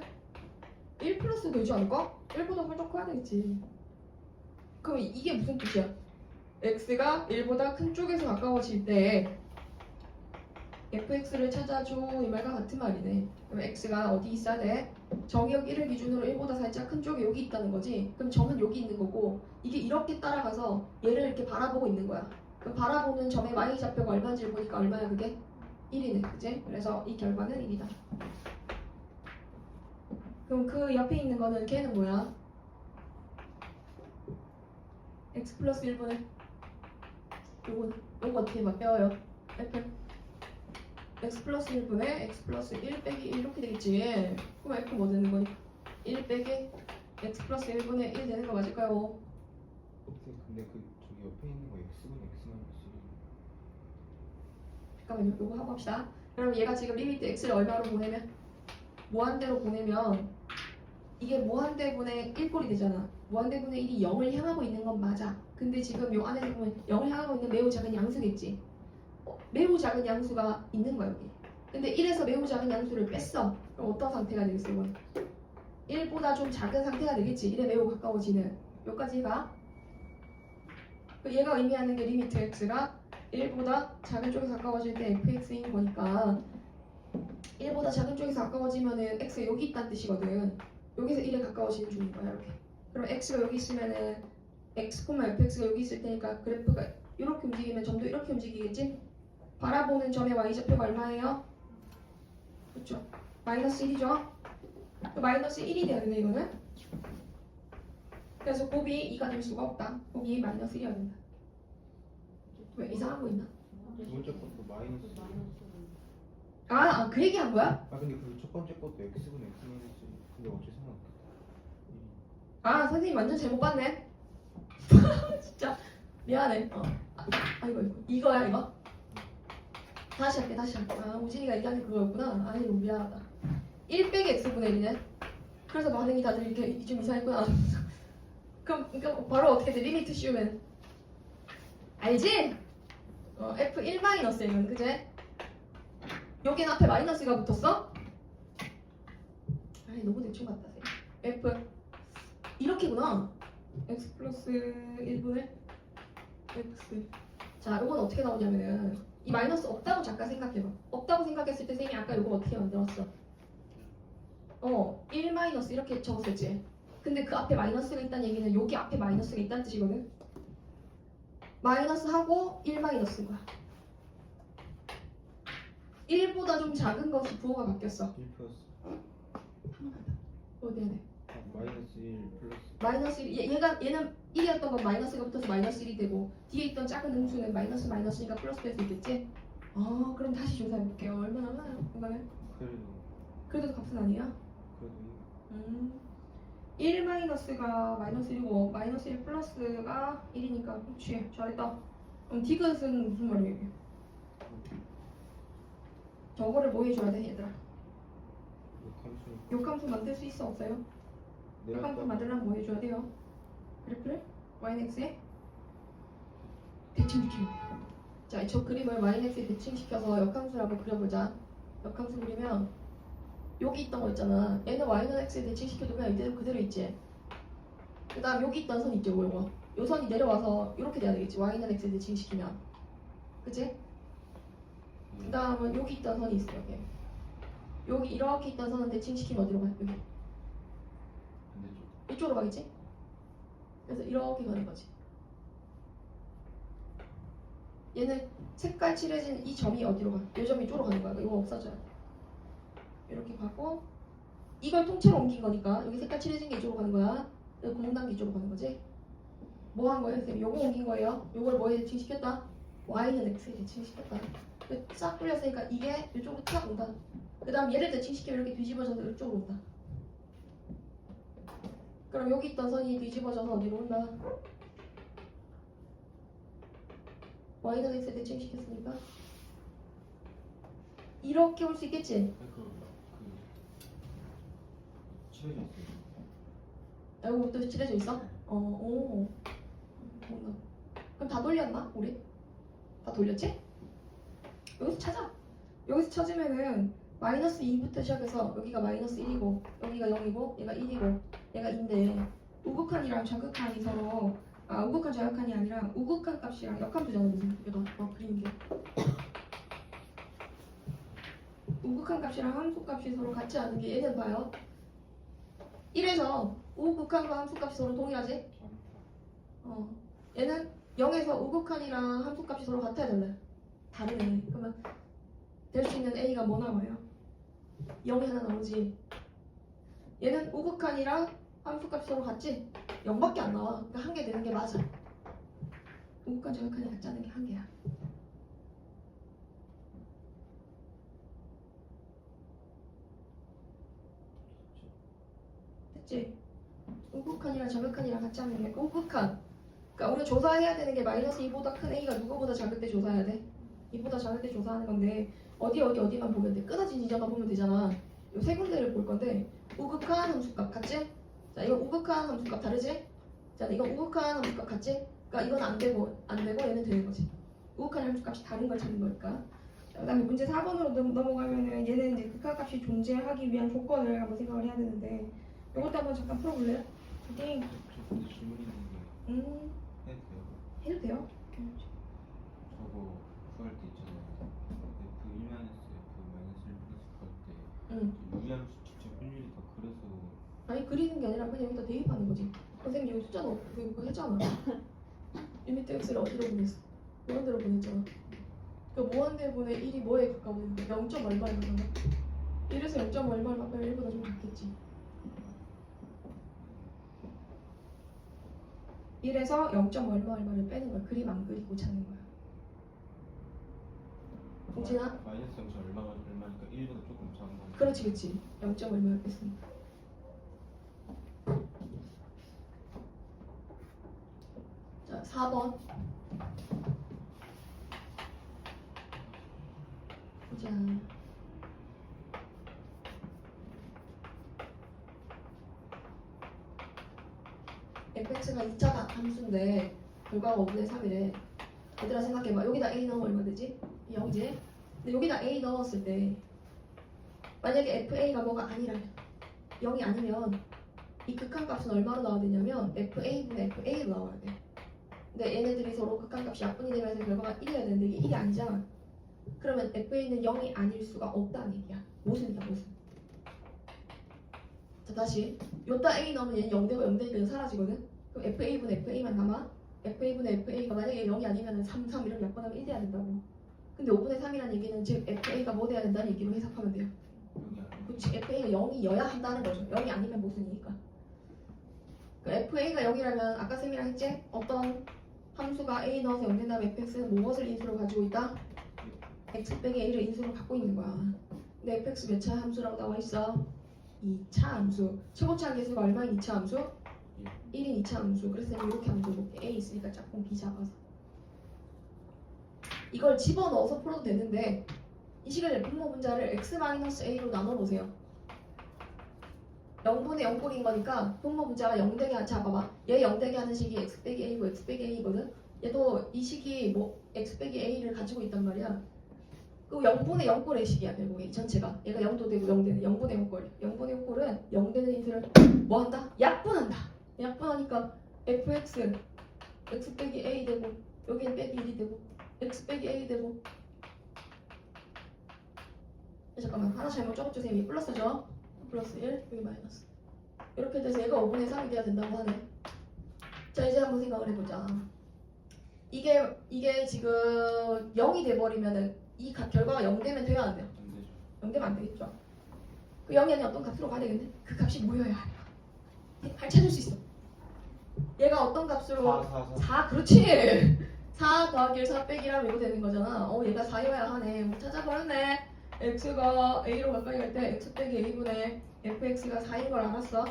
1 플러스 되지 않을까? 1보다 훨씬 커야 되겠지. 그럼 이게 무슨 뜻이야? x가 1보다 큰 쪽에서 가까워질 때 fx를 찾아줘 이 말과 같은 말이네. 그럼 x가 어디 있어야 돼? 정의역 1을 기준으로 1보다 살짝 큰 쪽이 여기 있다는 거지. 그럼 점은 여기 있는 거고 이게 이렇게 따라가서 얘를 이렇게 바라보고 있는 거야. 그럼 바라보는 점의 y좌표가 얼마인지를 보니까 얼마야 그게? 1이네. 그치? 그래서 이 결과는 1이다. 그럼 그 옆에 있는 거는 걔는 뭐야? x 플러스 1분의 요거 어떻게 막 배워요? f x 플러스 1분의 x 플러스 1 빼기 1 이렇게 되겠지. 그럼 f 뭐 되는 거니? 1 빼기 x 플러스 1분의 1 되는 거 맞을까요? 근데 그 저기 옆에 있는 거 x분 x만 잠깐만요. 요거 하고 합시다. 그럼 얘가 지금 리미트 x를 얼마로 보내면? 무한대로 보내면 이게 무한대분의 1꼴이 되잖아. 무한대분의 1이 0을 향하고 있는 건 맞아. 근데 지금 요 안에서 보면 0을 향하고 있는 매우 작은 양수겠지. 매우 작은 양수가 있는 거야 여기. 근데 1에서 매우 작은 양수를 뺐어. 그럼 어떤 상태가 되겠어 이건? 1보다 좀 작은 상태가 되겠지. 1에 매우 가까워지는 여기까지가. 얘가 의미하는 게 리미트 x가 1보다 작은 쪽에서 가까워질 때 fx인 거니까 1보다 작은 쪽에서 가까워지면은 x가 여기 있다는 뜻이거든. 여기서 1에 가까워지는 중인 거야 이렇게. 그럼 x가 여기 있으면은 x, fx가 여기 있을 테니까 그래프가 이렇게 움직이면 점도 이렇게 움직이겠지? 바라보는 점의 y좌표가 얼마예요? 그렇죠? 마이너스 1이죠? 마이너스 1이 돼야 되네 이거는. 그래서 곱이 2가 될 수가 없다. 곱이 마이너스 1이어야 된다. 왜 이상한 거 있나? 두 번째 것도 마이너스. 그 얘기한 거야? 근데 그 첫 번째 것도 x분 x만 했지. 근데 어째 상관없겠다. 선생님 완전 잘못 봤네. 진짜 미안해. 이거 이거야 이거. 다시 할게. 우진이가 얘기하는 그거였구나. 아니 너무 미안하다. 1 빼기 x분의 1이네. 그래서 반응이 다들 이렇게 좀 이상했구나. 그럼 바로 어떻게 돼? 리미트 씌우면 알지? f1-1, 그제? 여기는 앞에 마이너스가 붙었어? 너무 대충 같다. f 이렇게구나. x 플러스 1분의 x. 자, 이건 어떻게 나오냐면은 이 마이너스 없다고 잠깐 생각해봐. 없다고 생각했을 때 쌤이 아까 이거 어떻게 만들었어? 1 마이너스 이렇게 적었었지. 근데 그 앞에 마이너스가 있다는 얘기는 여기 앞에 마이너스가 있다는 뜻이거든. 마이너스 하고 1 마이너스인 거야. 1보다 좀 작은 것이 부호가 바뀌었어. 1 플러스 어디야 돼? 마이너스 1 플러스 마이너스 1, 얘는 1이었던 건 마이너스가 붙어서 마이너스 1이 되고 뒤에 있던 작은 음수는 마이너스니까 플러스 될 수 있겠지? 그럼 다시 조사해볼게요. 얼마나 하나요? 이거는? 그래도 그래도 값은 아니야? 그래도 1 마이너스가 마이너스 1이고 마이너스 1 플러스가 1이니까 그렇지 잘했다. 그럼 디귿은 무슨 말이에요? 저거를 뭐 해줘야 돼 얘들아? 역함수 역함수 만들 수 있어 없어요? 내가 역함수 딱 만들려면 뭐 해줘야 돼요? 그래프를 yx에 대칭시키고 자, 저 그림을 yx에 대칭시켜서 역함수라고 그려보자. 역함수 그리면 여기 있던 거 있잖아. 얘는 y는 x에 대칭시켜두면 이대로 그대로 있지. 그 다음 여기 있던 선 있죠, 요거. 요 선이 내려와서 이렇게 돼야 되겠지. y는 x에 대칭시키면. 그치? 그 다음은 여기 있던 선이 있어, 여기. 여기 이렇게 있던 선은 대칭시키면 어디로 가? 여기. 반대쪽 이쪽으로 가겠지? 그래서 이렇게 가는 거지. 얘는 색깔 칠해진 이 점이 어디로 가? 이 점이 이쪽으로 가는 거야. 이거 없어져야 돼. 이렇게 가고 이걸 통째로 옮긴 거니까 여기 색깔 칠해진 게 이쪽으로 가는 거야. 여기 공단기 이쪽으로 가는 거지. 뭐 한 거예요? 선생님? 요거 옮긴 거예요. 요걸 뭐에 대칭시켰다? y는 x에 대칭시켰다. 싹 돌렸으니까 이게 이쪽으로 탁 온다. 그 다음 얘를 대칭시키면 이렇게 뒤집어져서 이쪽으로 온다. 그럼 여기 있던 선이 뒤집어져서 어디로 온다? y는 x에 대칭시켰으니까 이렇게 올 수 있겠지? 칠해져 있어요. 여기 또 칠해져 있어? 오. 뭔가. 그럼 다 돌렸나? 우리? 다 돌렸지? 여기서 찾아. 여기서 찾으면은 마이너스 2부터 시작해서 여기가 마이너스 1이고 여기가 0이고 얘가 1이고 얘가 2인데 우극한이랑 좌극한이 서로 우극한 좌극한이 아니라 우극한 값이랑 역함수잖아. 무슨 이거 그리는 게 우극한 값이랑 함수 값이 서로 같지 않은 게 얘는 봐요. 1에서 우극한과 함수 값이 서로 동일하지? 얘는 0에서 우극한이랑 함수 값이 서로 같아야 되네. 다르네. 그러면 될 수 있는 A가 뭐 나와요? 0이 하나 나오지. 얘는 우극한이랑 함수 값이 서로 같지? 0밖에 안 나와. 그러니까 한 개 되는 게 맞아. 우극한 좌극한이 같지 않은 게 한 개야. 됐지? 우극한이랑 좌극한이랑 같지 않은 게 우극한. 그러니까 우리가 조사해야 되는 게 마이너스 2보다 큰 A가 누구보다 작을 때 조사해야 돼? 2보다 작을 때 조사하는 건데 어디만 보면 돼? 끊어진 지점만 보면 되잖아. 이 세 군데를 볼 건데 우극한 함수값 같지? 자, 이거 우극한 함수값 다르지? 자, 이거 우극한 함수값 같지? 그러니까 이건 안 되고 얘는 되는 거지. 우극한 함수값이 다른 걸 찾는 거니까. 자, 그다음에 문제 4번으로 넘어가면은 얘는 이제 극한값이 존재하기 위한 조건을 한번 생각을 해야 되는데 이것도 한번 잠깐 풀어볼래요? 네. 근데 질문 있는 게 해도 돼요? 해도 돼요? 저거 구할 때 있잖아요. F1 마이너스 F 마이너스 1 플러스 구할 때 응. 유리함수 직접 확률이 다 그래서 아니 그리는 게 아니라 그냥 여기다 대입하는 거지. 선생님 여기 숫자 넣고 그거 했잖아. 리미트 x를 어디로 보냈어? 무한대로 보냈잖아. 그 무한대분의 1이 뭐에 가까운데? 0. 얼마에 가까워? 1에서 0. 얼마를 바꾸면 1보다 좀 작겠지. 1에서 0. 얼마를 빼는 거야. 그림 안 그리고 찾는 거야. 동진아? 마이너스 0. 얼마니까 1보다 조금 작은 거. 그렇지 그렇지. 0. 얼마를 뺐으니까. 자 4번 보자. fx가 2차 함수인데 결과가 5분의 3이래. 얘들아 생각해봐. 여기다 a 넣으면 얼마 되지? 0이지? 근데 여기다 a 넣었을 때 만약에 fa가 뭐가 아니라 0이 아니면 이 극한값은 얼마로 나와야 되냐면 fa분의 fa로 나와야 돼. 근데 얘네들이 서로 극한값이 약분이 되면서 결과가 1이어야 되는데 이게 1이 아니잖아. 그러면 fa는 0이 아닐 수가 없다는 얘기야. 모순이다 모순. 자 다시 요따 a 넣으면 얘는 0되고 0되니까 사라지거든. 그럼 fa분의 fa만 남아. FA분의 FA가 만약에 0이 아니면 3, 3 이런 약분하면 1 돼야 된다고. 근데 5분의 3이라는 얘기는 즉 FA가 뭐 돼야 된다는 얘기로 해석하면 돼요. 여기 아니에요. 그치, FA가 0이여야 한다는 거죠. 0이 아니면 모순이니까. 그 FA가 0이라면 아까 쌤이랑 했지? 어떤 함수가 A 넣어서 0 된다면 fx는 무엇을 인수로 가지고 있다? x 빼기 a를 인수로 갖고 있는 거야. 근데 fx 몇 차 함수라고 나와 있어? 2차 함수. 최고차 계수가 얼마인 2차 함수? 1인 2차 함수. 그래서 쌤이 이렇게 함수 볼게. A 있으니까 짝꿍 B 잡아서. 이걸 집어넣어서 풀어도 되는데 이 시간에 분모 분자를 x-a로 나눠보세요. 0분의 0꼴인 거니까 분모 분자가 0되게 하자. 봐봐. 얘 0되게 하는 식이 x 빼기 a고 x 빼기 a거든. 얘도 이 식이 뭐 x 빼기 a를 가지고 있단 말이야. 그 0분의 0꼴의 식이야. 결국 이 전체가. 얘가 0도 되고 0 되는 0분의 0꼴. 0분의 0꼴은 0 되는 인수를 뭐 한다? 약분한다. 약분하니까 fx x 빼기 a 되고 여기는 빼기 1이 되고 x 빼기 a 되고. 잠깐만 하나 잘못 적었죠 쌤이. 플러스죠? 플러스 1 여기 마이너스. 이렇게 돼서 얘가 5분의 3이 돼야 된다고 하네. 자 이제 한번 생각을 해보자. 이게 지금 0이 돼버리면은 이 결과가 0 되면 돼야 안 돼요? 안 되죠. 0 되면 안 되겠죠. 그 0이 아닌 어떤 값으로 가야 되겠네. 그 값이 뭐여야 하냐. 잘 찾을 수 있어. 얘가 어떤 값으로 4 그렇지. 4 더하기 1 4 빼기라면 이거 되는 거잖아. 얘가 4여야 하네. 뭐 찾아버렸네. x가 a로 가까이 갈 때 x 빼기 a분의 fx가 4인 걸 알았어.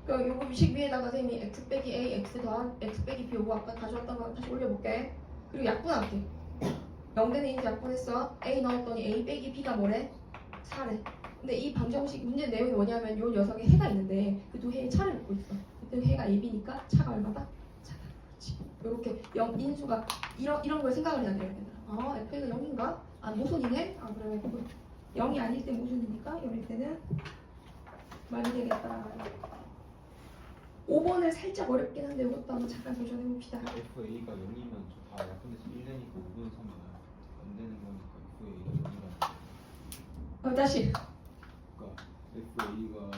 그럼 요거 식 위에다가 쌤이 x 빼기 a x 더한 x 빼기 b 요거 아까 가져왔던 거 다시 올려볼게. 그리고 약분할게. 0 되는 인수 약분했어. a 넣었더니 a 빼기 b가 뭐래? 4래. 근데 이 방정식 문제 내용이 뭐냐면 요 녀석에 해가 있는데 그 두 해에 차를 놓고 있어. 그때 해가 ab니까 차가 얼마다? 차다. 그렇지. 요렇게 0 인수가 이런 걸 생각을 해야 돼요. f가 0인가? 모순이네? 그래. 0이 아닐 때 모순이니까 0일 때는 말이 되겠다. 5번을 살짝 어렵긴 한데 이것도 한번 잠깐 도전해봅시다. FA가 0이면 저 다 약분해서 1 되니까 5분의 3이 안 되는 거니까 FA가 0이라. 다시. 그러니까 FA가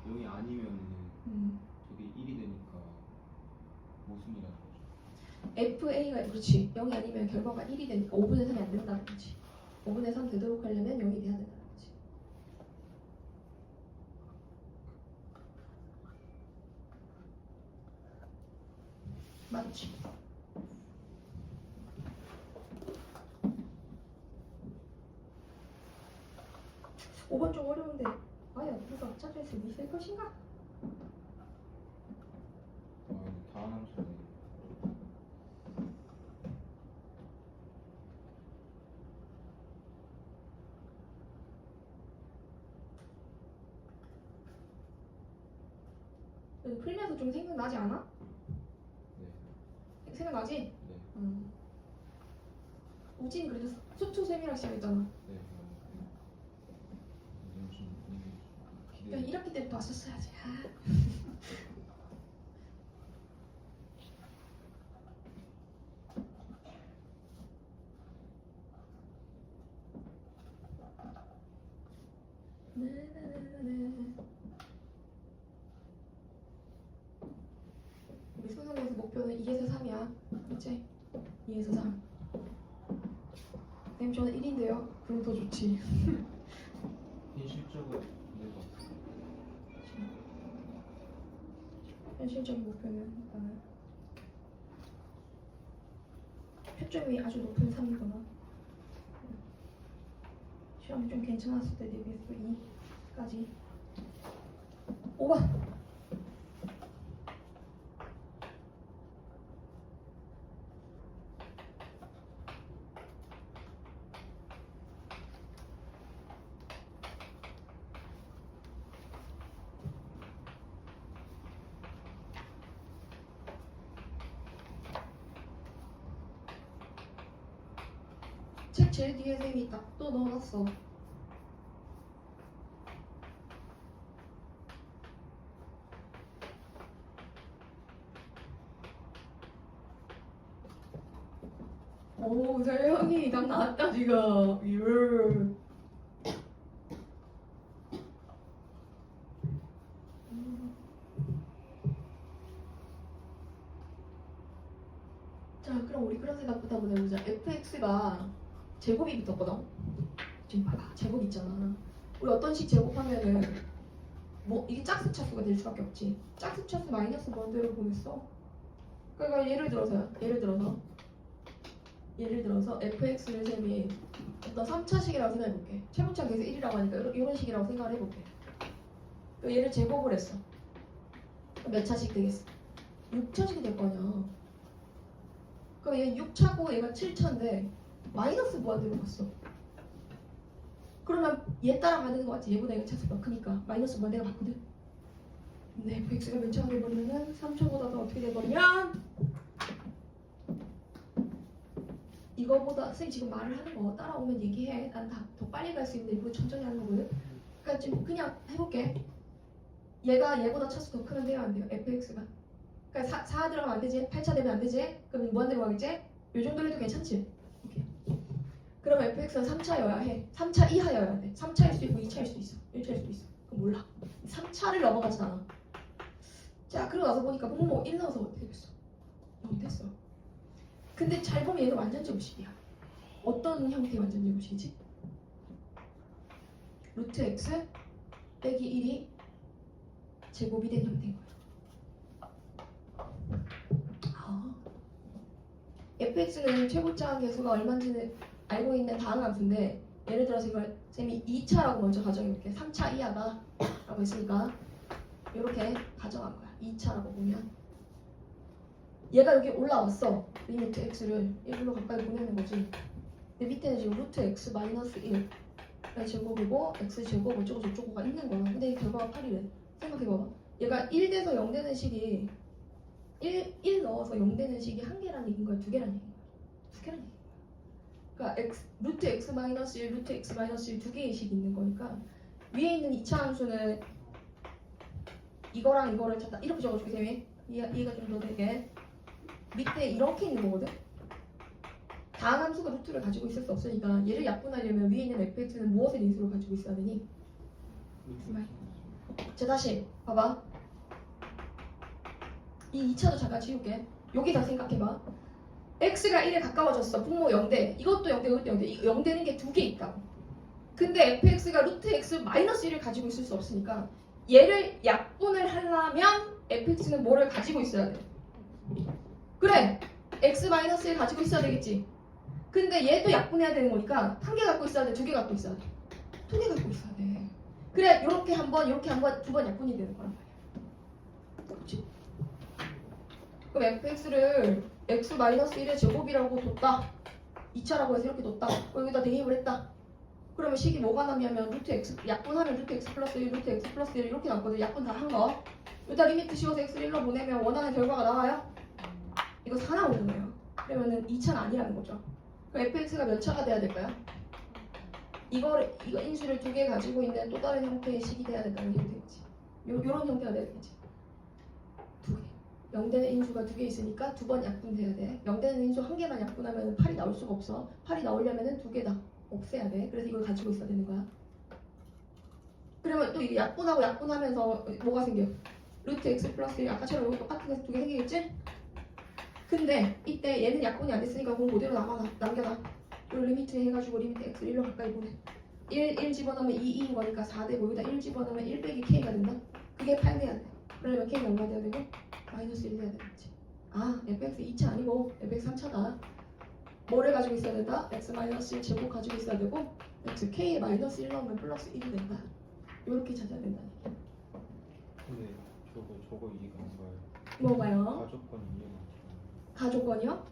0이 아니면은 저게 1이 되니까 모순이라는 거죠. FA가 그렇지. 0이 아니면 결과가 1이 되니까 5분의 3이 안 된다는 거지. 5분의 3 되도록 하려면 0이 돼야 된다는 거지. 맞지? 오 번 좀 어려운데 과연 누가 찾을 수 있을 것인가? 다음 함수는 풀면서 좀 생각나지 않아? 네. 생각나지? 네. 우진 그래도 수초쌤이랑 시작했잖아. 네. 이제 좀 이게 야 기대. 1학기 때부터 왔었어야지. 우리 수능에서 목표는 2에서 3이야. 그렇지? 2에서 3. 선생님 저는 1인데요. 그럼 더 좋지. 현실적으로 내가 현실적인 목표는 표점이 아주 높은 3이구나. 시험이 좀 괜찮았을 때 대비해서 2까지. 5번. 책 제일 뒤에 쌤이 딱 또 넣어놨어. 오, 설형이 딱 나왔다 지금. 유. 생각부터 한번 해보자. fx가 제곱이 붙었거든. 지금 봐봐. 제곱 있잖아. 우리 어떤 식 제곱하면은 뭐 이게 짝수 차수가 될 수밖에 없지. 짝수 차수 마이너스 번대로 보냈어. 그러니까 예를 들어서 fx를 셈이 어떤 3차식이라고 생각해볼게. 최고차 계속 1이라고 하니까 이런 식이라고 생각을 해볼게. 그 얘를 제곱을 했어. 그럼 몇 차식 되겠어? 6차식이 될 거 아니야. 그럼 얘 6차고 얘가 7차인데 마이너스 무한대로 갔어. 그러면 얘 따라가는 거 같지? 얘보다 얘가 차수가 크니까 마이너스 무한대가 맞거든. 근데 fx가 몇 차가 돼버리면은 3차보다 더 어떻게 돼버리냐? 이거보다 선생님 지금 말을 하는 거 따라오면 얘기해. 난 다 더 빨리 갈 수 있는데 일부러 천천히 하는 거거든. 그러니까 지금 그냥 해볼게. 얘가 얘보다 차수 더 크면 돼요 안 돼요? fx가. 그러니까 4 들어가면 안 되지? 8차 되면 안 되지? 그럼 무한대로 가겠지? 요 정도 해도 괜찮지? 오케이. 그럼 fx는 3차여야 해. 3차 이하여야 돼. 3차일 수도 있고 2차일 수도 있어. 1차일 수도 있어. 그럼 몰라. 3차를 넘어가진 않아. 자, 그러고 나서 보니까 분모 1 넣어서 어떻게 됐어? 0 됐어. 근데 잘 보면 얘는 완전 제곱식이야. 어떤 형태의 완전 제곱식이지? 루트 x 빼기 1이 제곱이 된 형태인 거야. fx는 최고차 계수가 얼마인지는 알고 있는 다음 함수인데 예를 들어서 이걸 쌤이 2차라고 먼저 가정해볼게. 3차 이하다 라고 했으니까 이렇게 가정한 거야. 2차라고 보면 얘가 여기 올라왔어. 리미트 x를 1로 가까이 보내는 거지. 근데 밑에는 지금 루트 x 마이너스 1 제곱이고 x 제곱 어쩌고 저쩌고가 있는 거야. 근데 이 결과가 8이래. 생각해봐. 얘가 1 돼서 0 되는 식이 1 넣어서 0 되는 식이 한 개란 얘기인 거야? 두 개란 얘기인 거야? 두 개란 얘기인 거야. 그러니까 루트 x 마이너스 1, 루트 x 마이너스 1 두 개의 식이 있는 거니까 위에 있는 2차 함수는 이거랑 이거를 찾다 이렇게 적어줄게 쌤이. 이해가 좀 더 되게. 밑에 이렇게 있는 거거든. 다음 함수가 루트를 가지고 있을 수 없으니까 얘를 약분하려면 위에 있는 fx는 무엇의 인수를 가지고 있어야 되니? 자, 다시 봐봐. 이 2차도 잠깐 지울게. 여기다 생각해봐. x가 1에 가까워졌어. 분모 0대. 이것도 0대, 이것도 0대. 0 되는 게 두 개 있다고. 근데 fx가 루트 x 마이너스 1을 가지고 있을 수 없으니까 얘를 약분을 하려면 fx는 뭐를 가지고 있어야 돼? 그래! x 마이너스 1 가지고 있어야 되겠지. 근데 얘도 약분해야 되는 거니까 한 개 갖고 있어야 돼? 두 개 갖고 있어야 돼? 두 개 갖고 있어야 돼. 그래, 요렇게 한 번, 요렇게 한 번, 두 번 약분이 되는 거란 말이야. 그렇지? 그럼 fx를 x 마이너스 1의 제곱이라고 뒀다. 2차라고 해서 이렇게 뒀다. 여기다 대입을 했다. 그러면 식이 뭐가 남냐면 루트 x, 약분하면 루트 x 플러스 1, 루트 x 플러스 1 이렇게 남거든. 약분 다 한 거. 여기다 리미트 씌워서 x를 1로 보내면 원하는 결과가 나와요? 이거 4 나오는 거예요. 그러면은 2차는 아니라는 거죠. 그럼 fx가 몇 차가 돼야 될까요? 이거 인수를 두 개 가지고 있는 또 다른 형태의 식이 돼야 된다는 형태겠지. 요런 형태가 돼야 되겠지. 두 개. 0 되는 인수가 두 개 있으니까 두 번 약분돼야 돼. 0 되는 인수 한 개만 약분하면 8이 나올 수가 없어. 8이 나오려면 두 개 다 없애야 돼. 그래서 이걸 가지고 있어야 되는 거야. 그러면 또 이게 약분하고 약분하면서 뭐가 생겨? 루트 x 플러스 1 아까처럼 여기 똑같은 게 두 개 생기겠지? 근데 이때 얘는 약분이 안 됐으니까 그건 그대로 남겨놔. 요 리미트 해가지고 리미트 x 1로 가까이 보내. 1 집어넣으면 2인 거니까 4 되고 여기다 1 집어넣으면 1 빼기 k가 된다. 그게 8 돼야 돼. 그러면 k가 얼마 돼야 되고? 마이너스 1 돼야 되겠지. 아, fx 2차 아니고 fx 3차다. 뭐를 가지고 있어야 된다? x 마이너스 1 제곱 가지고 있어야 되고 x k에 마이너스 1 넣으면 플러스 1이 된다. 요렇게 찾아야 된다. 근데 저거 이해가 안 가요. 뭐가요? 가족권 이해가 안 가요. 가족권이요?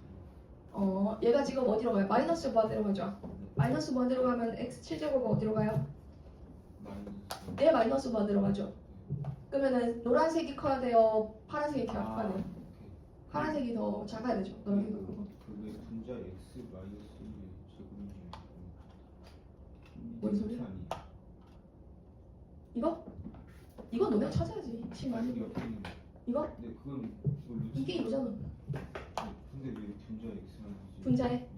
얘가 지금 어디로 가요? 마이너스 무한대로 가죠. 마이너스 무한대로 가면 x 7제곱은 어디로 가요? 마이너스. 네, 마이너스 무한대로 가죠. 그러면은 노란색이 커야 돼요? 파란색이 커야 돼요? 오케이. 파란색이 더 작아야 되죠. 노란색이 크고. 그게 분자 x 마이너스 1의 제곱이지. 뭔 소리야? 이거? 이거 너네 찾아야지. 아니 이게 어떻게 있는 이거? 근데 그건 루트. 이게 이거잖아. 근데 왜 분자 x만 하지? 분자에? 네.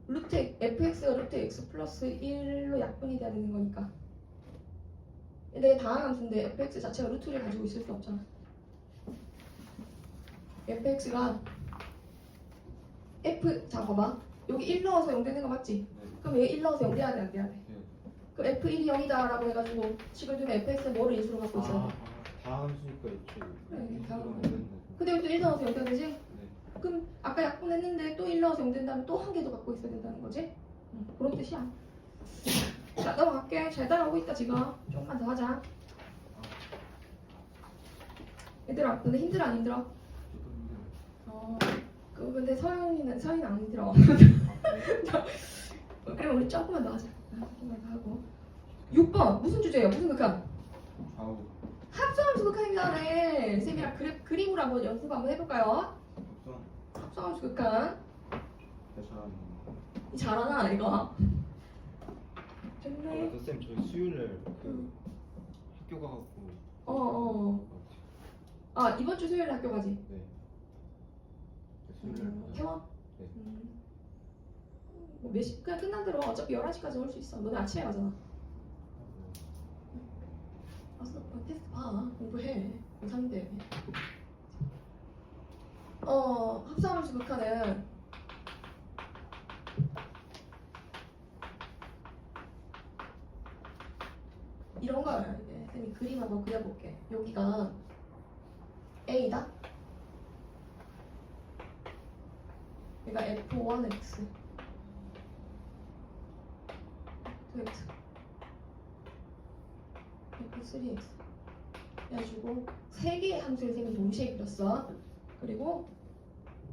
루트 fx가 루트 x 플러스 1로 약분이 돼야 되는 거니까. 근데 다항 함수인데 fx 자체가 루트를 가지고 있을 수 없잖아. fx가 F 자 봐봐 여기 1 넣어서 0 되는 거 맞지? 네. 그럼 얘 1 넣어서 0 돼야 돼 안 돼야 돼? 돼요. 그 F1이 0이다 라고 해가지고 식을 두면 fx는 뭐를 인수로 갖고 있어야 돼? 다 함수니까 있죠. 그래, 다 함수가 함수. 안 된다고. 근데 여기 또 1 넣어서 0 돼야 되지? 네. 그럼 아까 약분했는데 또 1 넣어서 0 된다면 또 한 개 더 갖고 있어야 된다는 거지? 그런 뜻이야. 자 넘어갈게. 잘 따라오고 있다 지금. 조금만 더 하자. 얘들아 근데 힘들어 안 힘들어? 조금 힘들어요. 근데 서윤이는 안 힘들어. 아, 그래요? 그럼 우리 조금만 더 하자. 조금만 더 하고. 6번 무슨 주제예요? 무슨 극한? 좌우 합성함수 극한입니다. 네. 쌤이랑 그림으로 한번 연습 한번 해볼까요? 합성 합성함수 극한. 잘 잘하는 거. 잘하나 이거? 좋네. 맞다 쌤 저희 수요일날 응. 학교 가갖고 어. 아 이번 주 수요일에 학교 가지? 네. 수요일날 태원? 네. 몇 시? 그냥 끝난 대로 어차피 11시까지 올 수 있어. 너네 아침에 가잖아. 알았어. 테스트 봐. 공부해. 고3인데. 합성함수 극한은 이런 거야. 이게. 쌤이 그림 한번 그려볼게. 여기가 A다. 여기가 F1X 2X F3X 해가지고 세 개의 함수를 쌤이 동시에 그렸어. 그리고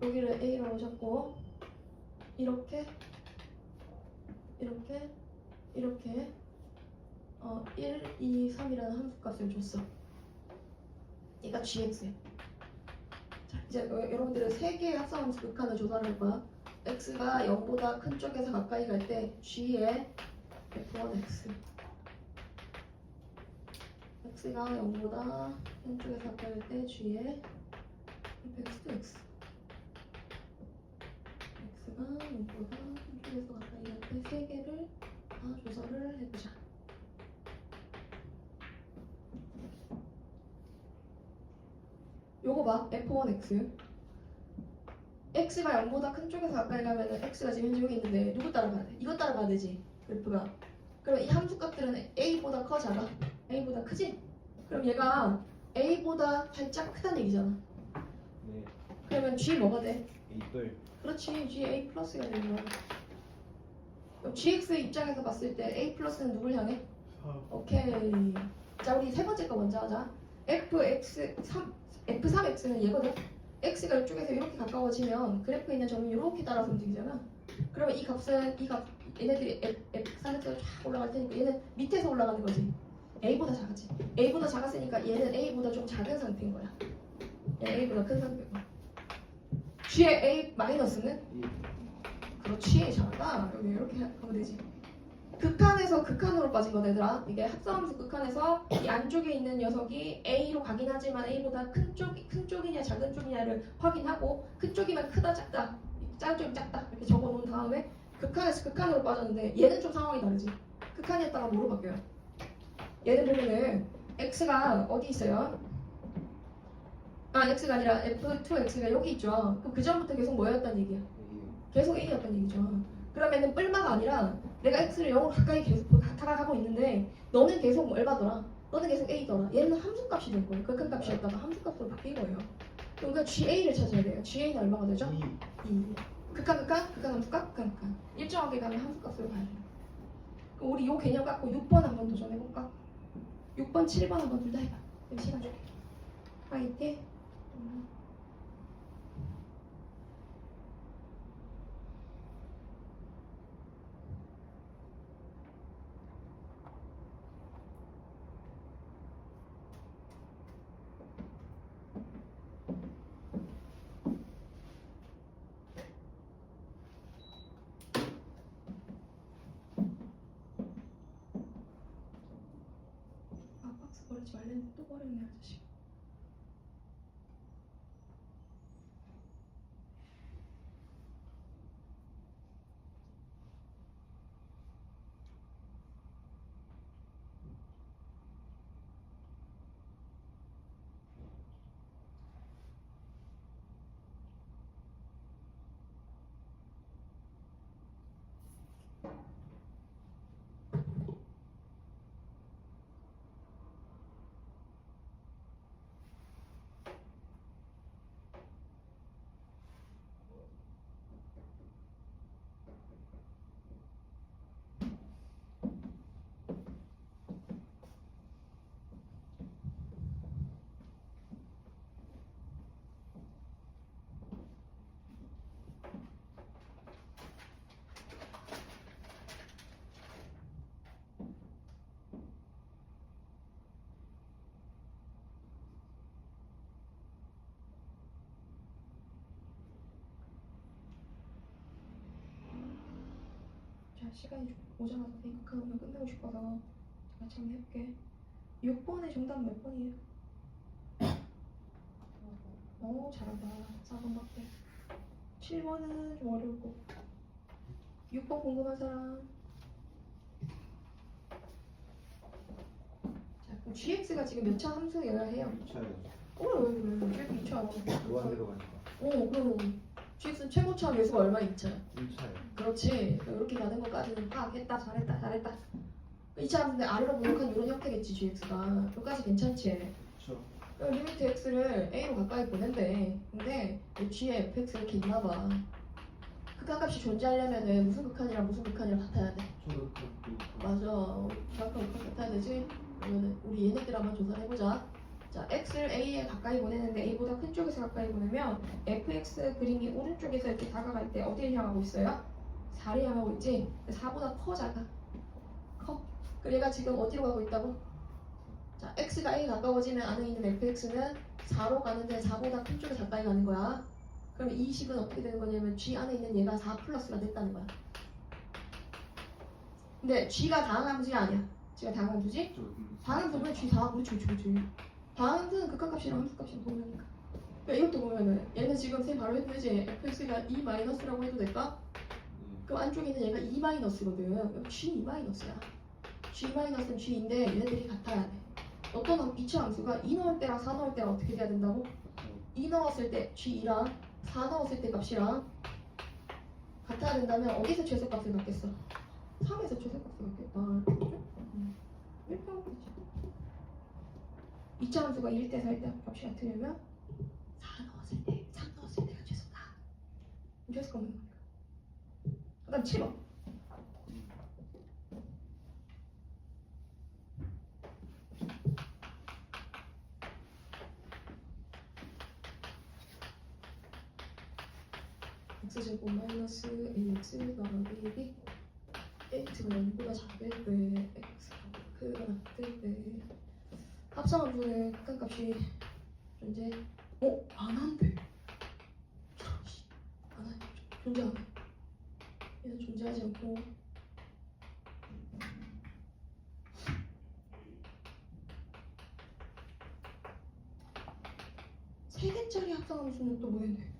여기를 A라고 잡고 이렇게 1, 2, 3이라는 함수값을 줬어. 얘가 gx야. 자, 이제 여러분들은 세 개의 합성함수 극한을 조사를 할 거야. x가 0보다 큰 쪽에서 가까이 갈 때 g의 f1x x가 0보다 큰 쪽에서 가까이 갈 때 g의 fx x가 0보다 큰 쪽에서 가까이 갈 때 세 개를 다 조사를 해보자. 요거 봐. F1X X가 0보다 큰 쪽에서 가까이 가면은 X가 지금 현재 여기 있는데 누구 따라가야 돼? 이거 따라가야 되지 그래프가. 그럼 이 함수값들은 A보다 커 작아? A보다 크지? 그럼 얘가 A보다 살짝 크다는 얘기잖아. 네. 그러면 G 뭐가 돼? A뿔 그렇지 G A 플러스가 되는 거야. 그럼 GX의 입장에서 봤을 때 A 플러스는 누굴 향해? 4 오케이. 자 우리 세 번째 거 먼저 하자. F3X는 얘거든. X가 이쪽에서 이렇게 가까워지면 그래프에 있는 점이 이렇게 따라서 움직이잖아. 그러면 이 값은 얘네들이 F3X가 쫙 올라갈 테니까 얘는 밑에서 올라가는 거지. A보다 작았지. A보다 작았으니까 얘는 A보다 좀 작은 상태인 거야. 얘는 A보다 큰 상태고. G의 A 마이너스는? 그렇지. 잘한다. 여기 이렇게 하면 되지. 극한에서 극한으로 빠진 거 얘들아. 이게 합성함수 극한에서 이 안쪽에 있는 녀석이 A로 가긴 하지만 A보다 큰 쪽이냐 작은 쪽이냐를 확인하고 큰 쪽이면 크다 작다 작은 쪽이 작다 이렇게 적어 놓은 다음에 극한에서 극한으로 빠졌는데 얘는 좀 상황이 다르지. 극한이었다가 뭐로 바뀌어요? 얘는 보면은 X가 어디 있어요? X가 아니라 F2X가 여기 있죠. 그럼 그 전부터 계속 뭐였단 얘기야? 계속 A였단 얘기죠. 그러면은 뿔마가 아니라 내가 X를 0으로 가까이 계속 다가가고 있는데 너는 계속 얼마더라? 너는 계속 A더라. 얘는 함수값이 된 거예요. 극한값이었다가 함수값으로 바뀐 거예요. 그러니까 GA를 찾아야 돼요. GA는 얼마가 되죠? 2. 극한 함수값, 극한. 일정하게 가면 함수값으로 가야 돼요. 그럼 우리 요 개념 갖고 6번 한번 도전해볼까? 6번, 7번 한번 둘 다 해봐. 그럼 시간 줄게. 화이팅. 버리지 말랬는데 또 버렸네 아저씨. 시간이 좀 모자라서 생각하면 끝내고 싶어서 같이 한번 해볼게. 6번의 정답 몇 번이에요? 오 잘한다. 4번밖에. 7번은 좀 어려울 거고. 6번 궁금한 사람? 자 그럼 gx가 지금 몇 차 함수여야 해요? 2차예요. 왜 gx 2차. 무한대로 가니까. 그럼 gx는 최고차 매수가 얼마 2차? 1차예요. 그렇지. 이렇게 가는 것까지는 파악했다. 잘했다. 2차 함수인데 아래로 분석한 이런 형태겠지 gx가. 여기까지 괜찮지? 그렇죠. 리미트 x를 a로 가까이 보낸대. 근데 이 g에 fx가 이렇게 있나봐. 극한값이 존재하려면 무슨 극한이랑 무슨 극한이랑 같아야 돼? 저도 그 맞아. 정확한 극한 같아야 되지? 그러면 우리 얘네들 한번 조사를 해보자. 자, x를 a에 가까이 보내는데 a보다 큰 쪽에서 가까이 보내면 fx 그림이 오른쪽에서 이렇게 다가갈 때 어디를 향하고 있어요? 4를 향하고 있지? 4보다 커 작아. 커. 그럼 얘가 지금 어디로 가고 있다고? 자, x가 a에 가까워지면 안에 있는 fx는 4로 가는데 4보다 큰 쪽에 가까이 가는 거야. 그럼 이 식은 어떻게 되는 거냐면 g 안에 있는 얘가 4 플러스가 됐다는 거야. 근데 g가 다항함수가 아니야. g가 다항함수지? 다항함수는 g4 그렇지. 다항함수는 극한값이랑 함수값이랑 동일하니까. 그러니까 이것도 보면은 얘는 지금 쌤 바로 해도 되지. fx가 e 마이너스라고 해도 될까? 그럼 안쪽에 있는 얘가 e 마이너스거든. 그럼 g e 마이너스야. g 마이너스는 g인데 얘네들이 같아야 돼. 어떤 2차 함수가 2 넣을 때랑 4 넣을 때랑 어떻게 돼야 된다고? 2 넣었을 때 g2랑 4 넣었을 때 값이랑 같아야 된다면 어디서 최소값을 갖겠어? 3에서 최소값을 갖겠다. 이렇게 하면 되지. 2차 함수가 1대 4일 때 값이 같으려면 4 넣었을 때, 3 넣었을 때가 최소다. 최소값 없는 거니까. 그 다음 7번. x제곱 마이너스 ax 더하기 b x가 0보다 작을 때 x가 크거나 같을 때 합성함수의 극한값이 존재 안 한대. 안 해. 존재 안 해. 얘는 존재하지 않고 세 개짜리 합성함수는 또 뭐였네?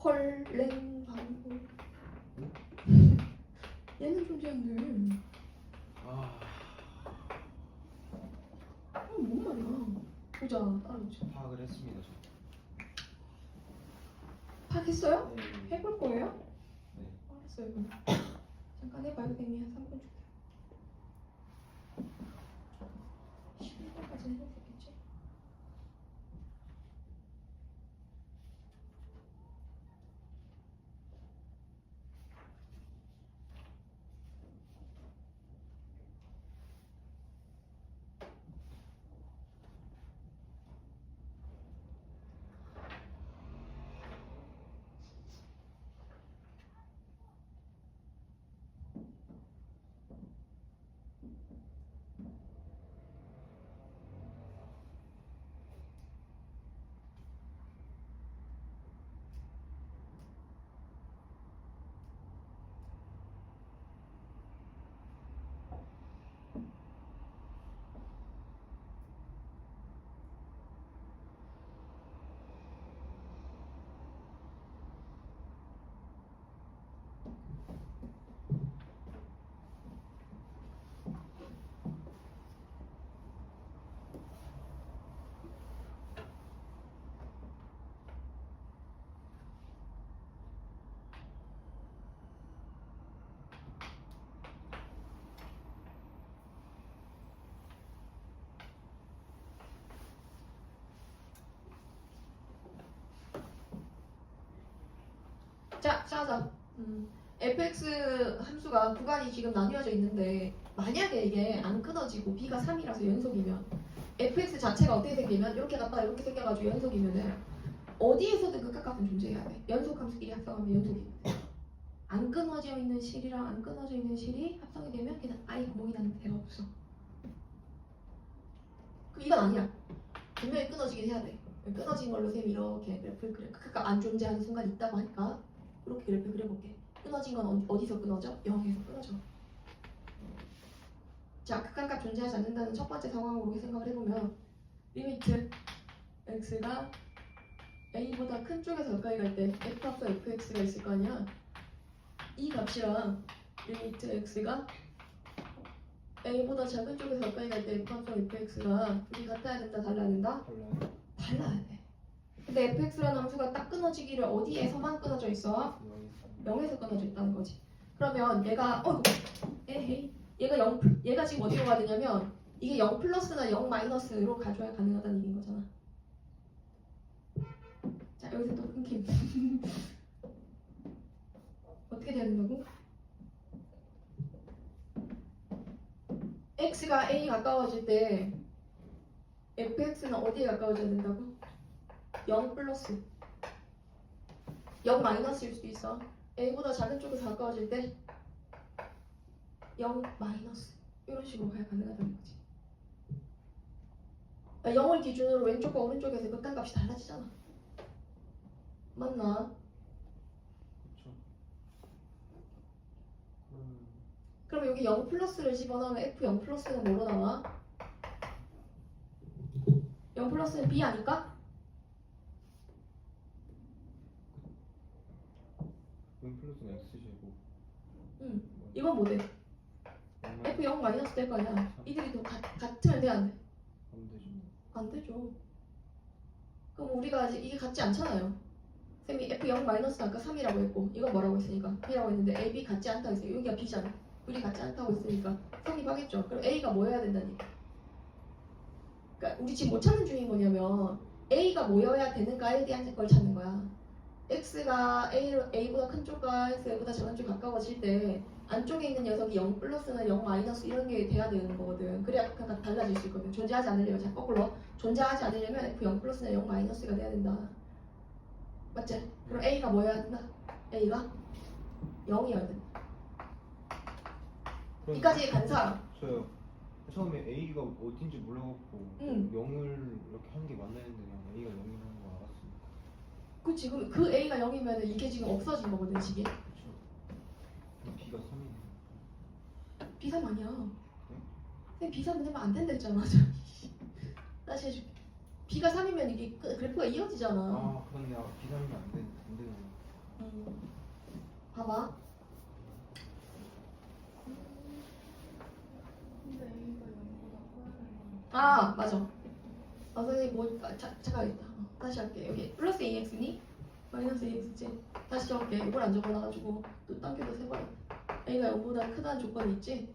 헐랭 방구. 얘는 존재한대. 뭔 말이야? 보자. 따라보자. 파악을 했습니다. 저. 파악했어요? 네. 해볼 거예요? 네. 알았어요. 그럼. 잠깐 해봐요. 쌤이 한 3분 줄게요. 11분까지 해도 되겠지? 자, 짜자. fx 함수가 구간이 지금 나뉘어져 있는데 만약에 이게 안 끊어지고 b가 3이라서 연속이면 fx 자체가 어떻게 생기면 이렇게 갔다가 이렇게 생겨가지고 연속이면은 어디에서든 극한값은 존재해야 돼. 연속 함수끼리 합성하면 연속이 돼. 안 끊어져 있는 실이랑 안 끊어져 있는 실이 합성이 되면 그냥 아예 구멍이 나는 데가 없어. 그럼 이건 아니야. 분명히 끊어지긴 해야 돼. 끊어진 걸로 쌤이 이렇게 그래프를 그래. 극한값 안 존재하는 순간이 있다고 하니까 이렇게 그래프 그려볼게. 끊어진 건 어디서 끊어져? 0에서 끊어져. 자, 극한값 존재하지 않는다는 첫 번째 상황으로 생각을 해보면 리미트 x가 a보다 큰 쪽에서 가까이 갈 때 f 합과 fx가 있을 거 아니야. 이 값이랑 리미트 x가 a보다 작은 쪽에서 가까이 갈 때 f 합과 fx가 둘이 같아야 된다, 달라야 된다? 달라요. 달라야 돼. 근데 fx라는 함수가 딱 끊어지기를 어디에서만 끊어져 있어? 0에서 끊어져 있다는 거지. 그러면 얘가 에헤이 얘가 0 얘가 지금 어디로 가야 되냐면 이게 0 플러스나 0 마이너스로 가져야 가능하다는 얘기인 거잖아. 자, 여기서 또 끊김. 어떻게 되는 거고? x가 a 가까워질 때 fx는 어디에 가까워져야 된다고? 0 플러스 0 마이너스일 수도 있어. a보다 작은 쪽에서 가까워질 때 0 마이너스 이런 식으로 가야 가능하다는 거지. 0을 기준으로 왼쪽과 오른쪽에서 극한값이 달라지잖아. 맞나? 그렇죠. 그럼 여기 0 플러스를 집어넣으면 f 0 플러스는 뭐로 나와? 0 플러스는 b 아닐까? 0 플러스는 x 제곱. 응. 이건 뭐 돼? f 0 마이너스 될 거 아니야. 이들이 또 같으면 돼, 안 돼? 안 되죠. 안 되죠. 그럼 우리가 아직 이게 같지 않잖아요. 쌤이 f0 마이너스 아까 3이라고 했고 이건 뭐라고 했으니까 b라고 했는데 a, b 같지 않다고 했어요. 여기가 b잖아. 둘이 같지 않다고 했으니까 성립하겠죠. 그럼 a가 뭐여야 된다니? 그러니까 우리 지금 뭐 찾는 중인 거냐면 a가 뭐여야 되는가에 대한 걸 찾는 거야. x가 a보다 큰 쪽과 x보다 작은 쪽 가까워질 때 안쪽에 있는 녀석이 0 플러스나 0 마이너스 이런 게 돼야 되는 거거든. 그래야 약간 달라질 수 있거든. 존재하지 않으려면 자 거꾸로 존재하지 않으려면 f 0 플러스나 0 마이너스가 돼야 된다. 맞지? 그럼 a가 뭐여야 된다? a가 0이어야 된다. 이까지 간 사람. 저요. 처음에 A가 어딘지 몰라갖고 응. 0을 이렇게 하는 게 맞나 했는데 그냥 A가 0이라는 거 알았으니까. 그 지금 그 a가 0이면 이게 지금 없어진 거거든 지금. 그렇죠. B가 3이네. B3 아니야. 네? 쌤 B3 되면 안 된다 했잖아. 다시 해줄게. B가 3이면 이게 그래프가 이어지잖아. 아 그렇네. B3이면 안 되네. 봐봐. 아 맞아. 선생님 뭐 잠깐만 다시 할게. 여기 플러스 AX니? 마이너스 AX지? 다시 적을게. 이걸 안 적어놔가지고 또 당겨서 세봐야 A가 0보다 크다는 조건이 있지?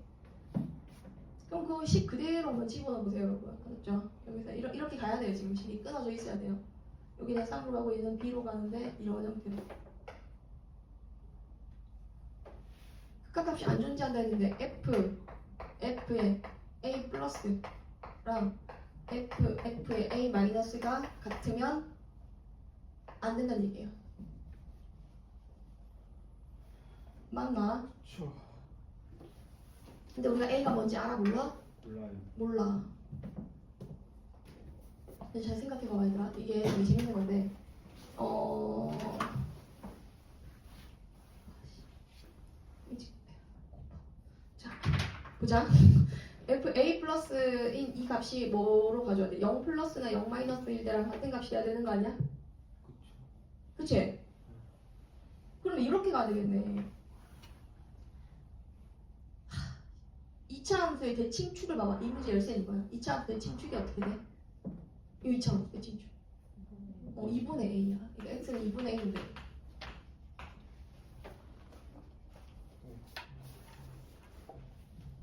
그럼 그거 식 그대로 한번 집어넣어보세요 여러분. 알았죠? 여기서 이렇게 가야 돼요. 지금 식이 끊어져 있어야 돼요. 여기는 3로 가고 얘는 B로 가는데 이런 형태로 극한값이 안 존재한다 했는데 F에 A 플러스랑 F에 A 마이너스가 같으면 안 된다는 얘기예요. 맞나? 그렇죠. 근데 우리가 A가 뭔지 알아? 몰라? 몰라요. 몰라. 근데 잘 생각해봐봐 얘들아. 이게 되게 재밌는 건데 자 보자. FA 플러스인 이 값이 뭐로 가져야 돼? 0 플러스나 0 마이너스일 때랑 같은 값이 돼야 되는 거 아니야? 그렇죠. 그치? 그럼 이렇게 가야 되겠네. 2차 함수의 대칭축을 봐봐. 이 문제 열쇠는 이거야. 2차 함수 대칭축이 어떻게 돼? 이 2차 함수 대칭축 2분의 A야. 그러니까 X는 2분의 A인데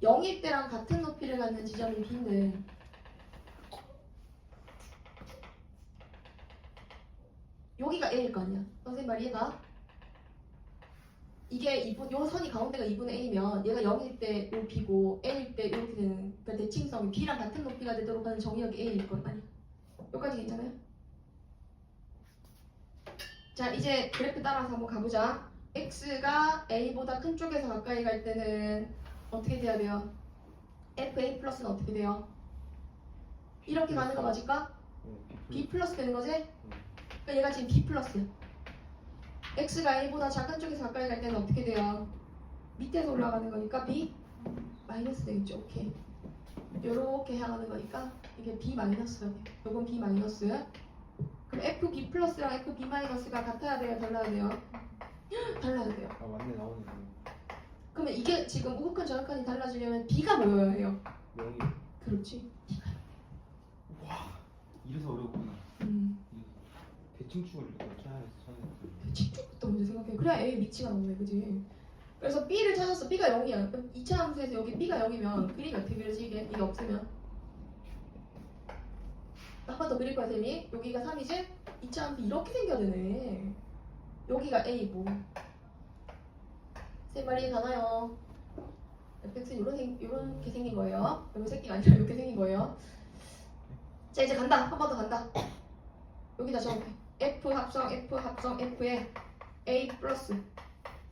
영 0일 때랑 같은 높이를 갖는 지점이 B인데 여기가 A일 거 아니야. 선생님 말 이해가? 이게 요 선이 가운데가 2분의 A면 얘가 0일 때 요 B고 A일 때 이렇게 되는 그러니까 대칭성이 B랑 같은 높이가 되도록 하는 정의역이 A일 거 아니야. 여기까지 괜찮아요? 자 이제 그래프 따라서 한번 가보자. X가 A보다 큰 쪽에서 가까이 갈 때는 어떻게 돼야 돼요? FA 플러스는 어떻게 돼요? 이렇게 가는 거 맞을까? 네, B 플러스 되는 거지? 그러니까 얘가 지금 B 플러스 x가 a보다 작은 쪽에서 가까이 갈 때는 어떻게 돼요? 밑에서 올라가는 거니까 b 마이너스 되겠죠. 오케이. 요렇게 향하는 거니까 이게 b 마이너스가 돼. 요건 b 마이너스. 그럼 fb 플러스랑 fb 마이너스가 같아야 돼요? 달라야 돼요? 달라야 돼요. 아 맞네 나오네. 그러면 이게 지금 우극한 정확한이 달라지려면 b가 뭐여야 해요? 0이. 그렇지. 이래서 어렵구나. 음. 대칭축을 이렇게 쳐야 해서 처음에. 직접부터 먼저 생각해. 그래야 A 위치가 나오네, 그지? 그래서 B를 찾았어. B가 0이야. 2차 함수에서 여기 B가 0이면 그림이 어떻게 그려지? 이게 없으면 한 번 더 그릴 거야, 쌤이. 여기가 3이지? 2차 함수 이렇게 생겨야 되네. 여기가 A고. 쌤 말이 가나요? fx는 요렇게 생긴 거예요. 여기 새끼가 아니라 이렇게 생긴 거예요. 자, 이제 간다. 한 번 더 간다. 여기다 적을게. F 합성 F에 A 플러스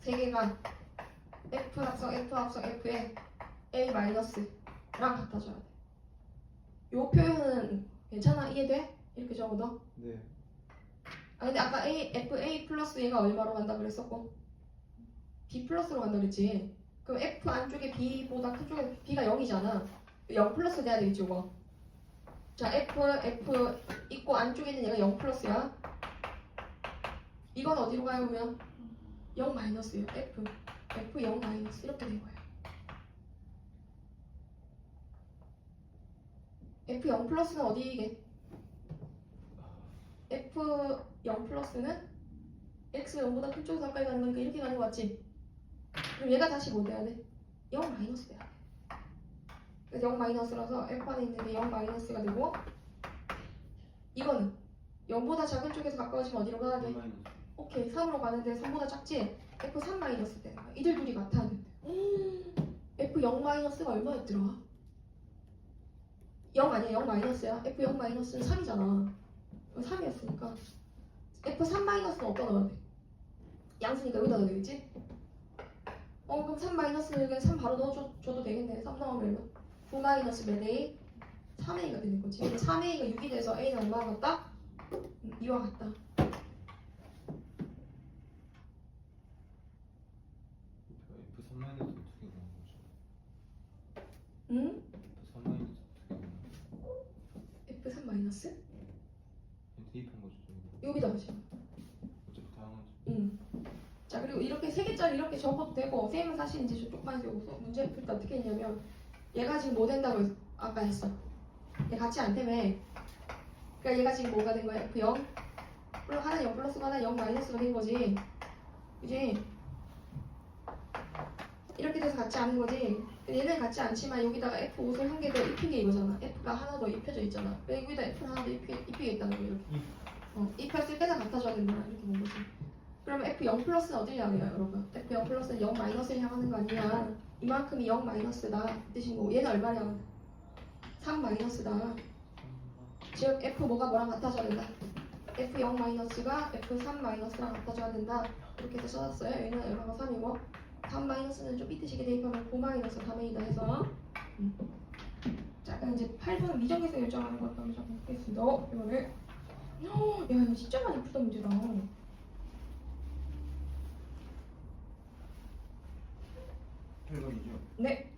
3개가 F 합성 F에 A 마이너스랑 같아져야 돼. 요 표현은 괜찮아? 이해돼? 이렇게 적어도? 네. 아 근데 아까 A 플러스 얘가 얼마로 간다 그랬었고 B 플러스로 간다 그랬지. 그럼 F 안쪽에 B보다 큰 쪽에 B가 0이잖아. 0 플러스 돼야 되겠지 이거. 자 F 있고 안쪽에 있는 얘가 0 플러스야. 이건 어디로 가요 그러면? 0 마이너스예요. F 0 마이너스 이렇게 된 거예요. F 0 플러스는 어디이게? F 0 플러스는 X 0보다 큰 쪽에서 가까이 가는 거니까 이렇게 가는 거 맞지? 그럼 얘가 다시 뭐 돼야 돼? 0 마이너스 돼야 돼. 그래서 0 마이너스라서 F 안에 있는 게 0 마이너스가 되고 이거는 0보다 작은 쪽에서 가까워지면 어디로 가야 돼? 오케이 3으로 가는데 3보다 작지? F 3 마이너스 되는 거야. 이들 둘이 같아야 돼. F 0 마이너스가 얼마였더라? 0 아니야 0 마이너스야. F 0 마이너스는 3이잖아. 3이었으니까 F 3 마이너스는 어디다 넣어야 돼? 양수니까 여기다 넣어야 되겠지? 그럼 3 마이너스는 3 바로 넣어줘도 되겠네. 3 넣으면 9 마이너스 몇 A? 3A가 되는 거지. 3A가 6이 돼서 A는 얼마가 같다? 2와 같다. F3 마이너스 어떻게 되는 거죠? 응? F3 마이너스 어떻게 되는 거죠? F3 마이너스? 대입한 거죠 저기. 여기다 하지. 어차피 다 한 거죠. 응. 자 그리고 이렇게 3개짜리 이렇게 적어도 되고 쌤은 사실 이제 저쪽만 적어서 문제 풀 때 어떻게 했냐면 얘가 지금 뭐 된다고 아까 했어. 얘 같이 안 때문에 그러니까 얘가 지금 뭐가 된 거야? F0 그리고 하나 0 플러스가 하나 0 마이너스가 된 거지. 그지? 이렇게 돼서 같지 않은 거지. 얘는 같지 않지만 여기다가 F5을 한 개 더 입힌 게 이거잖아. F가 하나 더 입혀져 있잖아. 왜 여기다 F를 하나 더 입히겠다는 거야 이렇게. 입혔을 때는 같아져야 된다 이렇게 본 거지. 그러면 F0 플러스는 어디를 향해요 여러분? F0 플러스는 0 마이너스를 향하는 거 아니야. 이만큼이 0 마이너스다 뜻인 거고 얘는 얼마를 향하는 3 마이너스다. 즉 F 뭐랑 같아져야 된다. F0 마이너스가 F3 마이너스랑 같아져야 된다. 이렇게 해서 써놨어요. 얘는 얼마가 3이고 3 마이너스는 좀 삐뚤시게 대입하면 9 마이너스 3A다 해서 자 그럼 이제 8번 미정계수 결정하는 것 한번 보겠습니다. 이거를 야 이거 진짜 많이 풀던 문제다. 8번이죠? 네.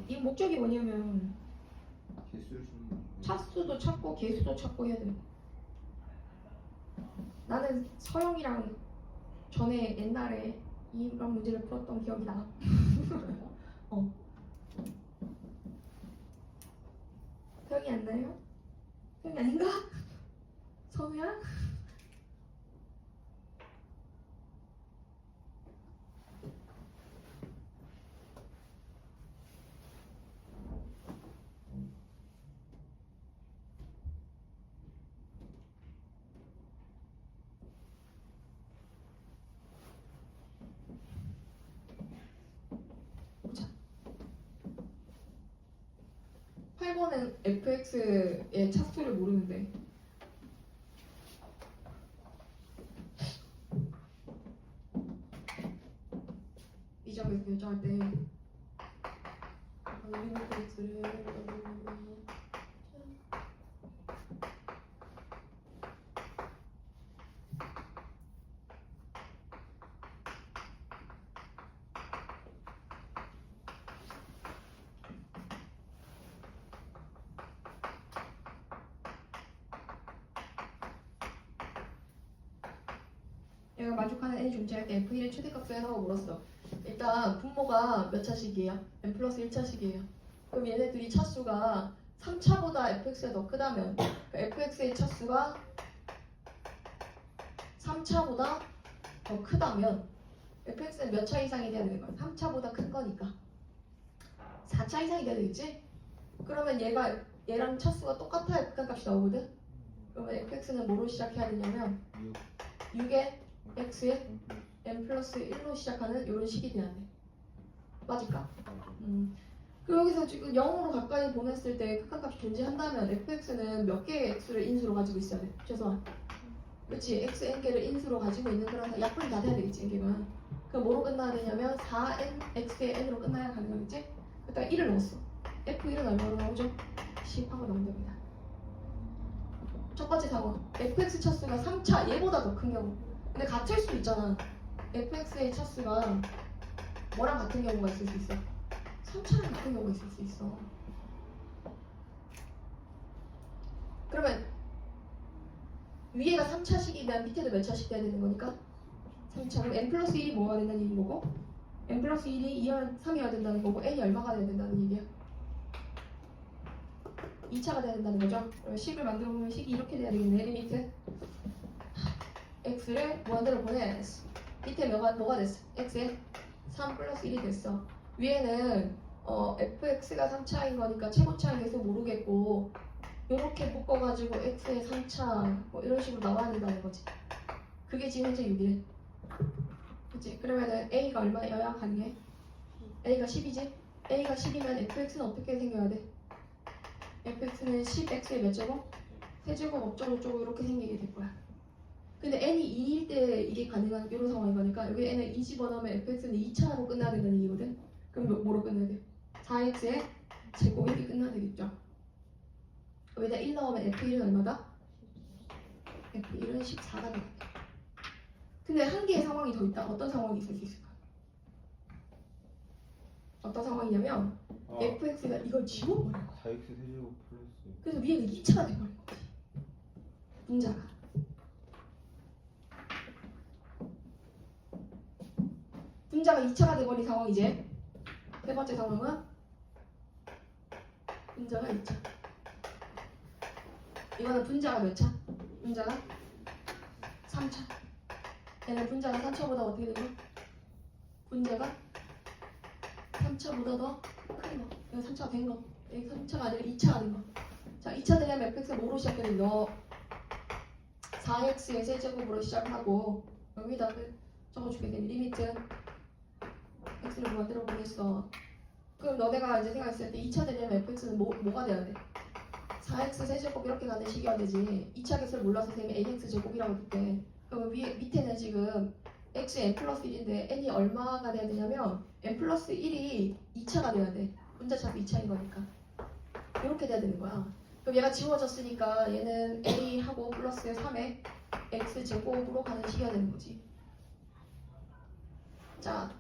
이 목적이 뭐냐면 개수를 주는 거. 차수도 찾고 개수도 찾고 해야 돼. 나는 서영이랑 전에 옛날에 이런 문제를 풀었던 기억이 나. 기억이 안 나요? 기억이 아닌가? 선우야? 자, 8번은 fx의 차수를 모르는데 이 점에서 결정할 때 유리는 fx를 얘가 만족하는 n이 존재할 때 f1의 최대값을 해라고 물었어. 일단 분모가 몇 차식이에요? n 플러스 1차식이에요. 그럼 얘네들이 차수가 3차보다 fx가 더 크다면 그 fx의 차수가 3차보다 더 크다면 fx는 몇 차 이상이 돼야 되는 거야? 3차보다 큰 거니까 4차 이상이 돼야 되겠지? 그러면 얘랑 차수가 똑같아야 극한값이 나오거든? 그러면 fx는 뭐로 시작해야 되냐면 6 6의 x에 n 플러스 1로 시작하는 이런 식이 돼야 돼. 맞을까? 그리고 여기서 지금 0으로 가까이 보냈을 때 극한값이 존재한다면 fx는 몇 개의 x를 인수로 가지고 있어야 돼. 최소한. 그렇지. x n개를 인수로 가지고 있는 그런 약분이 다 돼야 되겠지. n개가. 그럼 뭐로 끝나야 되냐면 4n x의 n으로 끝나야 가능하겠지? 그다가 1을 넣었어. f1은 얼마로 나오죠? 10 하고 나오면 됩니다. 첫 번째 상황. fx 차수가 3차 얘보다 더 큰 경우. 근데 같을 수도 있잖아. fx의 차수가 뭐랑 같은 경우가 있을 수 있어? 3차랑 같은 경우가 있을 수 있어. 그러면 위에가 3차식이면 밑에도 몇 차식 돼야 되는 거니까? 3차. 그럼 n 플러스 1이 뭐가 된다는 얘기인 거고 n 플러스 1이 3이어야 된다는 거고 n이 얼마가 돼야 된다는 얘기야? 2차가 돼야 된다는 거죠. 그럼 식을 만들어 보면 식이 이렇게 돼야 되겠네. 리미트 x를 무한대로 보냈어. 밑에 뭐가 됐어? x에 3 플러스 1이 됐어. 위에는 fx가 3차인 거니까 최고차는 계속 모르겠고 요렇게 묶어가지고 x의 3차 뭐 이런 식으로 나와야 된다는 거지. 그게 지금 현재 6이래. 그치? 그러면은 a가 얼마여야 가능해? a가 10이지? a가 10이면 fx는 어떻게 생겨야 돼? fx는 10x의 몇 제곱? 세제곱 어쩌고저쩌고 이렇게 생기게 될 거야. 근데 n이 2일 때 이게 가능한 이런 상황인 거니까 여기 n을 2 집어넣으면 fx는 2차로 끝나야 된다는 얘기거든? 그럼 뭐로 끝나야 돼? 4x의 제곱 이렇게 끝나야 되겠죠? 여기다 1 넣으면 f1은 얼마다? f1은 14가 되겠다. 근데 한 개의 상황이 더 있다. 어떤 상황이 있을 수 있을까? 어떤 상황이냐면 fx가 이걸 지워버려. 4x 세제곱 플러스 그래서 위에는 2차가 돼버린 거지. 분자가. 분자가 2차가 돼버린 상황이지. 세 번째 상황은 분자가 2차. 이거는 분자가 몇 차? 분자가 3차. 얘는 분자가 3차보다 어떻게 되고? 분자가 3차보다 더 큰 거. 이거 3차가 된 거. 여기 3차가 아니라 2차가 된 거. 자, 2차 되려면 fx가 뭐로 시작해야 돼? 너 4x의 세제곱으로 시작하고 여기다 적어주게 되면 리미트 x를 만들어 보겠어. 그럼 너네가 이제 생각했을 때 2차 되려면 fx는 뭐가 돼야 돼? 4x 세제곱 이렇게 가는 식이어야 되지. 2차 객수를 몰라서 쌤이 ax 제곱이라고 했대. 그러면 밑에는 지금 x의 n 플러스 1인데 n이 얼마가 돼야 되냐면 n 플러스 1이 2차가 돼야 돼. 분자차도 2차인 거니까. 이렇게 돼야 되는 거야. 그럼 얘가 지워졌으니까 얘는 a하고 플러스 3의 x 제곱으로 가는 식이어야 되는 거지. 자,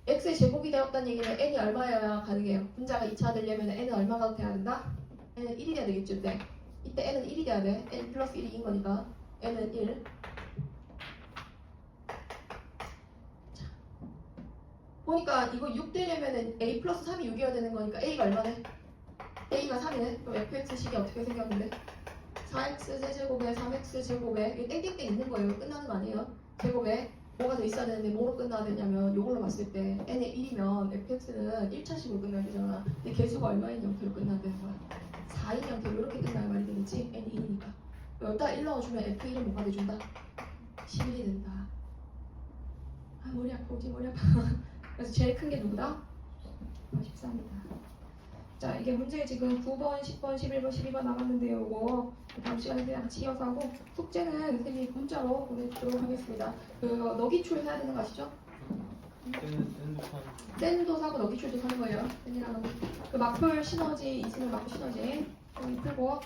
x의 제곱이 되었다는 얘기는 n이 얼마여야 가능해요? 분자가 2차 되려면 n은 얼마가 돼야 된다? n은 1이 돼야 되겠죠, 이때. 이때 n은 1이 돼야 돼. n 플러스 1이 2인 거니까 n은 1. 자, 보니까 이거 6 되려면 a 플러스 3이 6이어야 되는 거니까 a가 얼마네? a가 3이네. 그럼 fx식이 어떻게 생겼는데? 4x 세제곱에 3x 제곱에 이게 땡땡땡 있는 거예요. 끝나는 거 아니에요? 제곱에 뭐가 더 있어야 되는데 뭐로 끝나야 되냐면 요걸로 봤을 때 n의 1이면 fx는 1차식으로 끝나야 되잖아. 근데 개수가 얼마인 형태로 끝나야 되는 거야? 4인 형태로 이렇게 끝나야 말이 되겠지? n이 1이니까. 여기다 1 넣어주면 f1은 뭐가 돼준다? 11이 된다. 아, 머리 아파. 오지 머리 아파. 그래서 제일 큰 게 누구다? 14입니다. 자, 이게 문제 지금 9번, 10번, 11번, 12번 나갔는데요. 이거 다음 시간에 그냥 같이 이어서 하고 숙제는 선생님이 문자로 보내주도록 하겠습니다. 그 너기출 해야 되는 거 아시죠? 샌도 사고 너기출도 사는 거예요. 샌이랑 너기. 그 막풀 시너지 있으면 막풀 시너지 여기 풀고